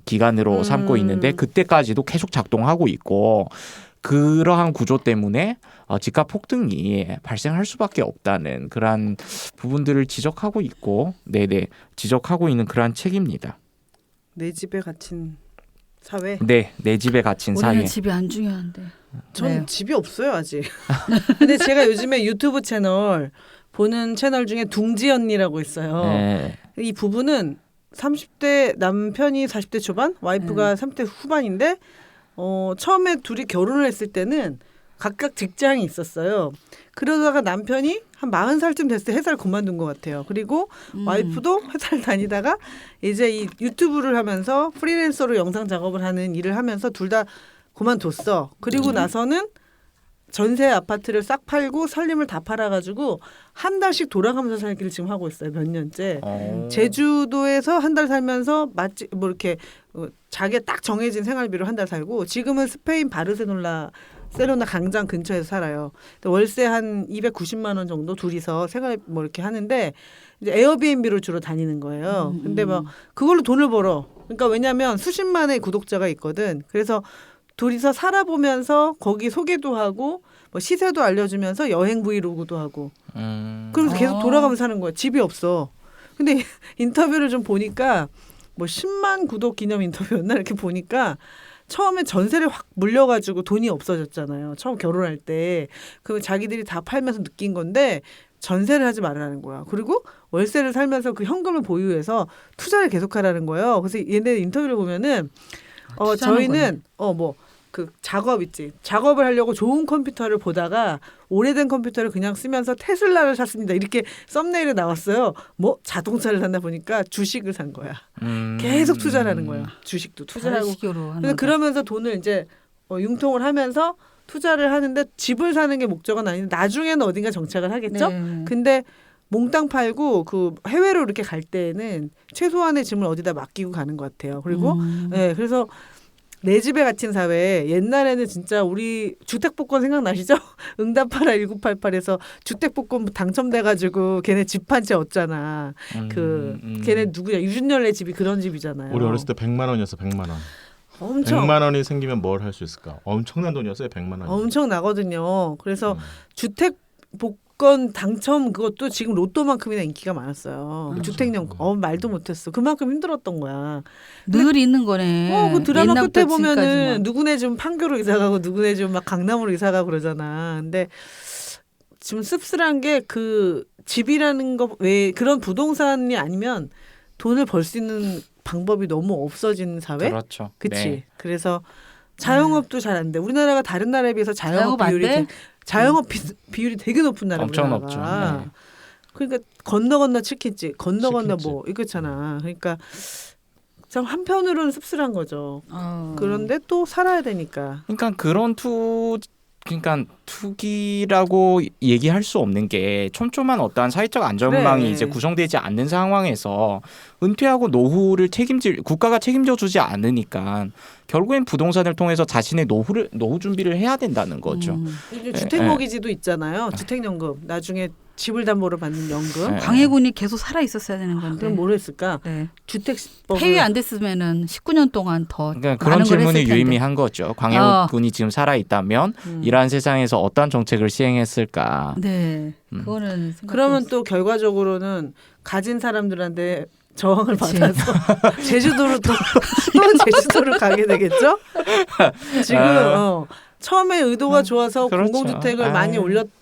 기간으로 삼고 있는데 그때까지도 계속 작동하고 있고 그러한 구조 때문에 집값 폭등이 발생할 수밖에 없다는 그러한 부분들을 지적하고 있고 지적하고 있는 그러한 책입니다. 내 집에 갇힌 사회. 네, 내 집에 갇힌 사회. 우리는 집이 안 중요한데. 전 네. 집이 없어요 아직. 근데 제가 요즘에 유튜브 채널 보는 채널 중에 둥지 언니라고 있어요. 네. 이 부부는 30대 남편이 40대 초반, 와이프가 30대 후반인데 처음에 둘이 결혼을 했을 때는 각각 직장이 있었어요. 그러다가 남편이 한 40살쯤 됐을 때 회사를 그만둔 것 같아요. 그리고 와이프도 회사를 다니다가 이제 이 유튜브를 하면서 프리랜서로 영상 작업을 하는 일을 하면서 둘 다 그만뒀어. 그리고 나서는 전세 아파트를 싹 팔고 살림을 다 팔아가지고 한 달씩 돌아가면서 살기를 지금 하고 있어요. 몇 년째. 제주도에서 한 달 살면서 맛집 뭐 이렇게 자기가 딱 정해진 생활비로 한 달 살고 지금은 스페인 바르셀로나 강장 근처에서 살아요. 월세 한 290만 원 정도 둘이서 생활 뭐 이렇게 하는데 이제 에어비앤비로 주로 다니는 거예요. 근데 뭐 그걸로 돈을 벌어. 그러니까 왜냐하면 수십만의 구독자가 있거든. 그래서 둘이서 살아보면서 거기 소개도 하고 뭐 시세도 알려주면서 여행 브이로그도 하고 그러면서 계속 돌아가면서 사는 거야. 집이 없어. 근데 인터뷰를 좀 보니까 뭐 10만 구독 기념 인터뷰였나 이렇게 보니까 처음에 전세를 확 물려가지고 돈이 없어졌잖아요. 처음 결혼할 때. 그럼 자기들이 다 팔면서 느낀 건데 전세를 하지 말라는 거야. 그리고 월세를 살면서 그 현금을 보유해서 투자를 계속하라는 거예요. 그래서 얘네 인터뷰를 보면은 저희는 뭐 그 작업 있지. 작업을 하려고 좋은 컴퓨터를 보다가 오래된 컴퓨터를 그냥 쓰면서 테슬라를 샀습니다. 이렇게 썸네일에 나왔어요. 뭐 자동차를 샀나 보니까 주식을 산 거야. 계속 투자를 하는 거야. 주식도 투자하고. 근데 그러면서 돈을 이제 융통을 하면서 투자를 하는데 집을 사는 게 목적은 아닌데 나중에는 어딘가 정착을 하겠죠. 네. 근데 몽땅 팔고 그 해외로 이렇게 갈 때는 최소한의 짐을 어디다 맡기고 가는 것 같아요. 그리고 네, 그래서 내 집에 갇힌 사회. 옛날에는 진짜 우리 주택복권 생각나시죠? 응답하라 1988에서 주택복권 당첨돼가지고 걔네 집 한 채 얻잖아. 걔네 누구야? 유준열네 집이 그런 집이잖아요. 우리 어렸을 때 100만 원이었어. 100만 원. 엄청 100만 원이 생기면 뭘 할 수 있을까? 엄청난 돈이었어요. 100만 원. 엄청 나거든요. 그래서 주택복권 당첨 그것도 지금 로또만큼이나 인기가 많았어요. 그렇죠. 주택연금. 말도 못했어. 그만큼 힘들었던 거야. 늘 있는 거네. 그 드라마 옛날부터 끝에 보면은 지금까지만. 누구네 집 판교로 이사가고 누구네 집 막 강남으로 이사가고 그러잖아. 근데 지금 씁쓸한 게 그 집이라는 거 왜 그런 부동산이 아니면 돈을 벌 수 있는 방법이 너무 없어진 사회? 그렇죠. 그치? 네. 그래서 자영업도 잘 안 돼. 우리나라가 다른 나라에 비해서 자영업 안 비율이 돼? 비율이 되게 높은 나라야. 엄청 우리나라가. 높죠. 네. 그러니까 건너 치킨집, 건너 치킨집. 뭐 이거잖아. 그러니까 참 한편으로는 씁쓸한 거죠. 그런데 또 살아야 되니까. 그러니까 그러니까 투기라고 얘기할 수 없는 게 촘촘한 어떠한 사회적 안전망이 그래. 이제 구성되지 않는 상황에서 은퇴하고 노후를 국가가 책임져 주지 않으니까 결국엔 부동산을 통해서 자신의 노후 준비를 해야 된다는 거죠. 요즘 주택모기지도 있잖아요. 주택연금. 나중에 집을 담보로 받는 연금. 네. 광해군이 계속 살아 있었어야 되는 건데. 그럼 뭘 했을까? 네. 주택법을 폐위 안 됐으면은 19년 동안 더 그러니까 많은 그런 걸 질문이 했을 텐데. 유의미한 거죠. 광해군이 지금 살아 있다면 이러한 세상에서 어떠한 정책을 시행했을까? 네. 그거는 그러면 또 결과적으로는 가진 사람들한테 저항을 그치. 받아서 제주도로 또 제주도를 가게 되겠죠? 지금 처음에 의도가 좋아서 그렇죠. 공공주택을 많이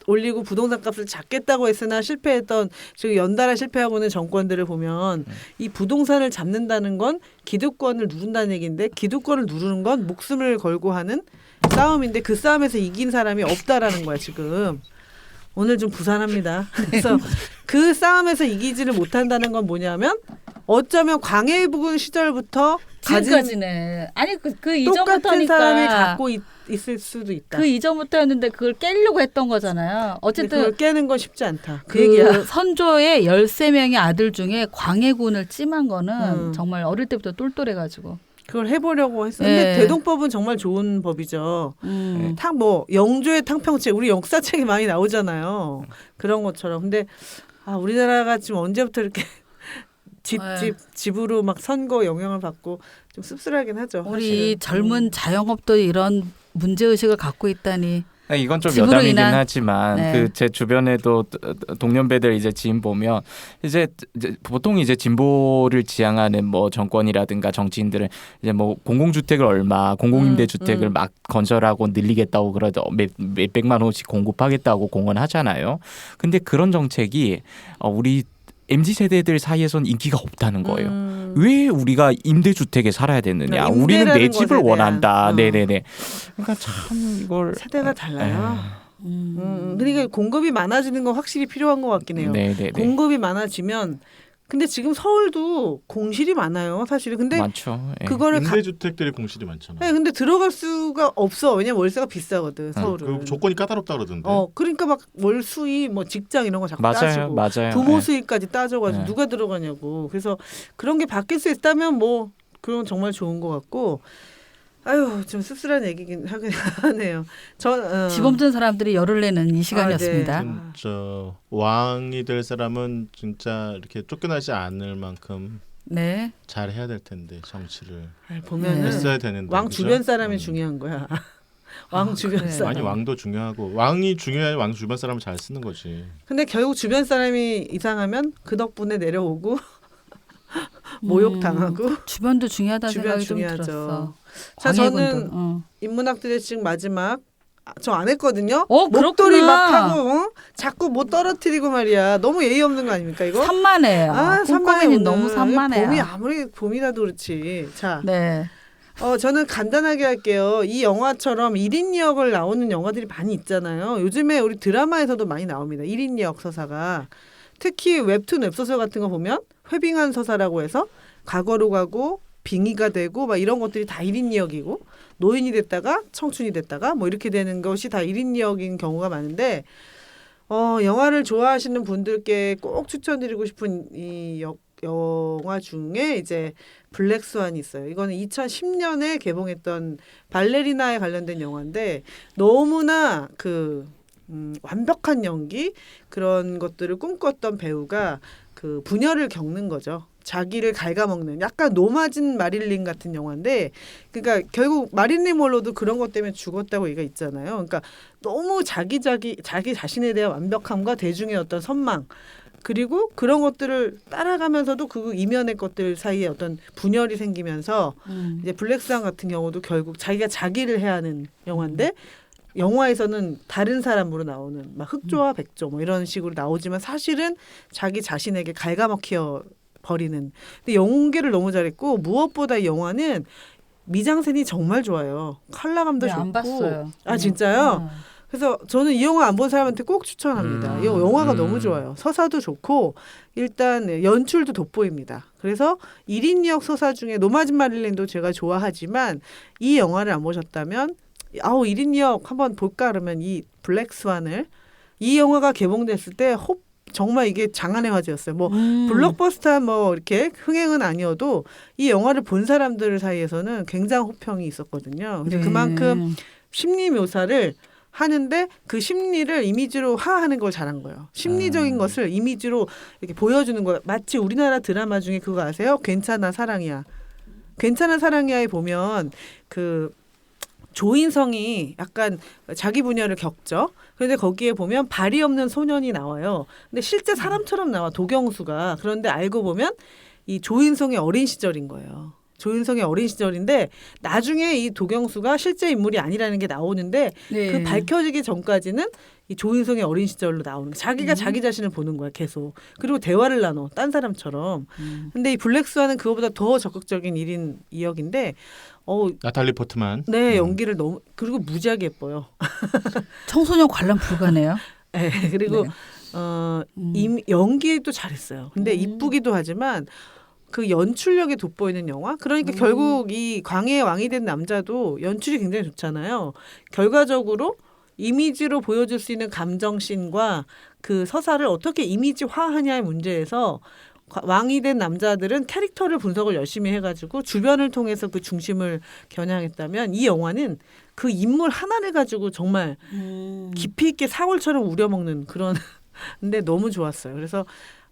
올리고 부동산 값을 잡겠다고 했으나 실패했던 지금 연달아 실패하고 있는 정권들을 보면 이 부동산을 잡는다는 건 기득권을 누른다는 얘기인데 기득권을 누르는 건 목숨을 걸고 하는 싸움인데 그 싸움에서 이긴 사람이 없다라는 거야 지금. 오늘 좀 부산합니다. 그래서 그 싸움에서 이기지를 못한다는 건 뭐냐면 어쩌면 광해군 시절부터 지금까지네. 아니 그 똑같은 이전부터니까 사람이 갖고 있을 수도 있다. 그 이전부터였는데 그걸 깨려고 했던 거잖아요. 근데 어쨌든 그걸 깨는 건 쉽지 않다. 그 그 얘기야. 선조의 13명의 아들 중에 광해군을 찜한 거는 정말 어릴 때부터 똘똘해가지고. 그걸 해보려고 했어. 근데 네. 대동법은 정말 좋은 법이죠. 영조의 탕평책 우리 역사책이 많이 나오잖아요. 그런 것처럼. 근데 우리나라가 지금 언제부터 이렇게 집으로 막 선거 영향을 받고 좀 씁쓸하긴 하죠. 우리 사실은. 젊은 자영업도 이런 문제 의식을 갖고 있다니 이건 좀 집으로 여담이긴 인한- 하지만 네. 그 제 주변에도 동년배들 이제 지인 보면 이제 보통 이제 진보를 지향하는 뭐 정권이라든가 정치인들은 이제 뭐 공공주택을 얼마 공공임대주택을 막 건설하고 늘리겠다고 그러죠. 몇백만 원씩 공급하겠다고 공언하잖아요. 근데 그런 정책이 우리 MZ 세대들 사이에선 인기가 없다는 거예요. 왜 우리가 임대주택에 살아야 되느냐? 임대라는 우리는 내 집을 것에 대한, 원한다. 네네네. 그러니까 참 이걸 세대가 달라요. 그러니까 공급이 많아지는 건 확실히 필요한 것 같긴 해요. 네네네. 공급이 많아지면 근데 지금 서울도 공실이 많아요, 사실은. 근데 많죠. 예. 그거를 임대주택들이 공실이 많잖아. 네, 근데 들어갈 수가 없어. 왜냐면 월세가 비싸거든, 서울은. 그 조건이 까다롭다 그러던데. 그러니까 막 월 수입, 뭐 직장 이런 거 자꾸 맞아요, 따지고 맞아요. 부모 예. 수입까지 따져가지고 네. 누가 들어가냐고. 그래서 그런 게 바뀔 수 있다면 뭐 그건 정말 좋은 것 같고. 아유, 좀 씁쓸한 얘기긴 하긴 하네요. 집 없는 사람들이 열을 내는 이 시간이었습니다. 네. 진짜 왕이 될 사람은 진짜 이렇게 쫓겨나지 않을 만큼 네. 잘 해야 될 텐데 정치를 보면은 했어야 되는데 왕 그죠? 주변 사람이 중요한 거야. 왕 주변 그래. 사람. 아니 왕도 중요하고 왕이 중요해. 왕 주변 사람을 잘 쓰는 거지. 근데 결국 주변 사람이 이상하면 그 덕분에 내려오고 모욕 당하고. 주변도 중요하다는 주변 생각이 좀 중요하죠. 들었어. 자, 광해군도. 저는 인문학 드레싱 마지막 저 안 했거든요. 그렇구나. 목도리 막 하고 자꾸 뭐 떨어뜨리고 말이야. 너무 예의 없는 거 아닙니까 이거? 산만해요. 오늘. 꿈꿔맨이 너무 산만해요. 봄이 아무리 봄이라도 그렇지. 자, 네. 저는 간단하게 할게요. 이 영화처럼 1인 역을 나오는 영화들이 많이 있잖아요. 요즘에 우리 드라마에서도 많이 나옵니다. 1인 역 서사가. 특히 웹툰 웹소설 같은 거 보면 회빙한 서사라고 해서 과거로 가고 빙의가 되고 막 이런 것들이 다 1인 역이고 노인이 됐다가 청춘이 됐다가 뭐 이렇게 되는 것이 다 1인 역인 경우가 많은데 영화를 좋아하시는 분들께 꼭 추천드리고 싶은 이 영화 중에 이제 블랙스완이 있어요. 이거는 2010년에 개봉했던 발레리나에 관련된 영화인데 너무나 완벽한 연기 그런 것들을 꿈꿨던 배우가 그 분열을 겪는 거죠. 자기를 ഘ갉아먹는 약간 노마진 마릴린 같은 영화인데 그러니까 결국 마릴린 몰로도 그런 것 때문에 죽었다고 얘기가 있잖아요. 그러니까 너무 자기 자신에 대한 완벽함과 대중의 어떤 선망 그리고 그런 것들을 따라가면서도 그 이면의 것들 사이에 어떤 분열이 생기면서 이제 블랙스완 같은 경우도 결국 자기가 자기를 해야 하는 영화인데 영화에서는 다른 사람으로 나오는 막 흑조와 백조 뭐 이런 식으로 나오지만 사실은 자기 자신에게 갉아먹혀 버리는. 근데 연기를 너무 잘했고 무엇보다 이 영화는 미장센이 정말 좋아요. 컬러감도 네, 좋고. 안 봤어요. 아 진짜요? 그래서 저는 이 영화 안 본 사람한테 꼭 추천합니다. 이 영화가 너무 좋아요. 서사도 좋고 일단 연출도 돋보입니다. 그래서 1인 역 서사 중에 노마진 마릴린도 제가 좋아하지만 이 영화를 안 보셨다면 1인 역 한번 볼까 그러면 이 블랙스완을 이 영화가 개봉됐을 때 정말 이게 장안의 화제였어요. 뭐 블록버스터한 뭐 이렇게 흥행은 아니어도 이 영화를 본 사람들 사이에서는 굉장히 호평이 있었거든요. 그래서 그만큼 심리 묘사를 하는데 그 심리를 이미지로 하하는 걸 잘한 거예요. 심리적인 것을 이미지로 이렇게 보여주는 거예요. 마치 우리나라 드라마 중에 그거 아세요? 괜찮아 사랑이야. 괜찮아 사랑이야에 보면 조인성이 약간 자기 분열을 겪죠. 그런데 거기에 보면 발이 없는 소년이 나와요. 근데 실제 사람처럼 나와 도경수가. 그런데 알고 보면 이 조인성의 어린 시절인 거예요. 조인성의 어린 시절인데 나중에 이 도경수가 실제 인물이 아니라는 게 나오는데 네. 그 밝혀지기 전까지는 이 조인성의 어린 시절로 나오는 거예요. 자기가 자기 자신을 보는 거야 계속. 그리고 대화를 나눠 딴 사람처럼. 근데 이 블랙스완은 그거보다 더 적극적인 1인 2역인데 나탈리 포트만. 네, 연기를 너무 그리고 무지하게 예뻐요. 청소년 관람 불가네요. 네, 그리고 연기도 잘했어요. 근데 이쁘기도 하지만 그 연출력이 돋보이는 영화. 그러니까 결국 이 광해의 왕이 된 남자도 연출이 굉장히 좋잖아요. 결과적으로 이미지로 보여줄 수 있는 감정씬과 그 서사를 어떻게 이미지화하냐의 문제에서 왕이 된 남자들은 캐릭터를 분석을 열심히 해가지고 주변을 통해서 그 중심을 겨냥했다면 이 영화는 그 인물 하나를 가지고 정말 깊이 있게 사골처럼 우려먹는 그런 근데 너무 좋았어요. 그래서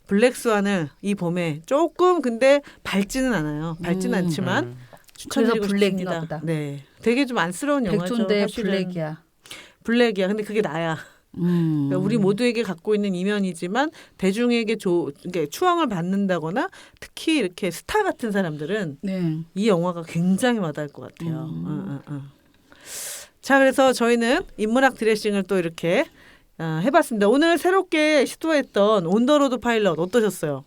블랙스완을 이 봄에 조금 근데 밝지는 않아요. 밝지는 않지만 추천드리고 그래서 블랙인가 싶습니다. 보다. 네, 되게 좀 안쓰러운 영화죠. 백조인데 사실은. 블랙이야. 블랙이야. 근데 그게 나야. 그러니까 우리 모두에게 갖고 있는 이면이지만 대중에게 그러니까 추앙을 받는다거나 특히 이렇게 스타 같은 사람들은 네. 이 영화가 굉장히 와닿을 것 같아요. 자, 그래서 저희는 인문학 드레싱을 또 이렇게 해봤습니다. 오늘 새롭게 시도했던 온더로드 파일럿 어떠셨어요?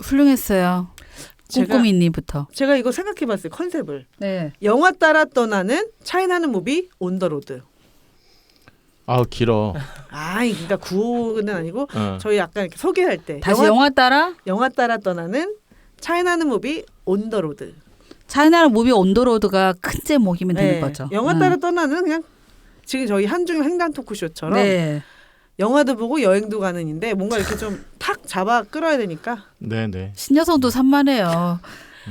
훌륭했어요. 꼼꼼이님부터. 제가 이거 생각해봤어요. 컨셉을. 네. 영화 따라 떠나는 차이나는 무비 온더로드. 아 길어. 그러니까 구호는 아니고 저희 약간 이렇게 소개할 때 다시 영화 따라 떠나는 차이나는 무비 온더로드. 차이나는 무비 온더로드가 큰 제목이면 되는 거죠. 영화 따라 떠나는 그냥 지금 저희 한중일 횡단 토크쇼처럼 네. 영화도 보고 여행도 가는인데 뭔가 이렇게 좀 탁 잡아 끌어야 되니까 네네. 신여성도 산만해요.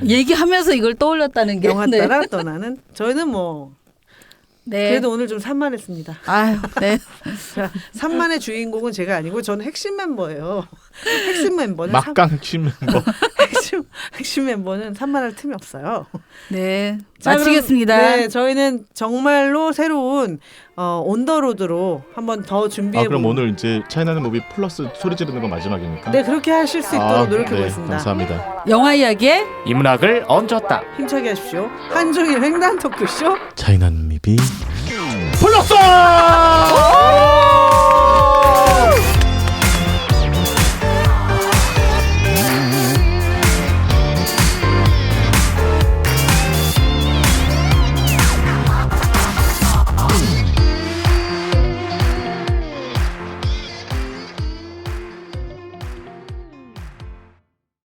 얘기하면서 이걸 떠올렸다는 게. 영화 네. 따라 떠나는 저희는 뭐 네. 그래도 오늘 좀 산만했습니다. 아유, 네. 자, 산만의 주인공은 제가 아니고 저는 핵심 멤버예요. 핵심 멤버는 막강 핵심 멤버. 핵심 멤버는 산만할 틈이 없어요. 네. 자, 마치겠습니다. 그럼, 네, 저희는 정말로 새로운 온더로드로 한번 더 준비해. 그럼 오늘 이제 차이나는 무비 플러스 소리 지르는 거 마지막입니까? 네, 그렇게 하실 수 있도록 노력해 네, 보겠습니다. 감사합니다. 영화 이야기에 인문학을 얹었다. 힘차게 하십시오. 한중일 횡단 토크쇼. 차이나는 무비 플러스.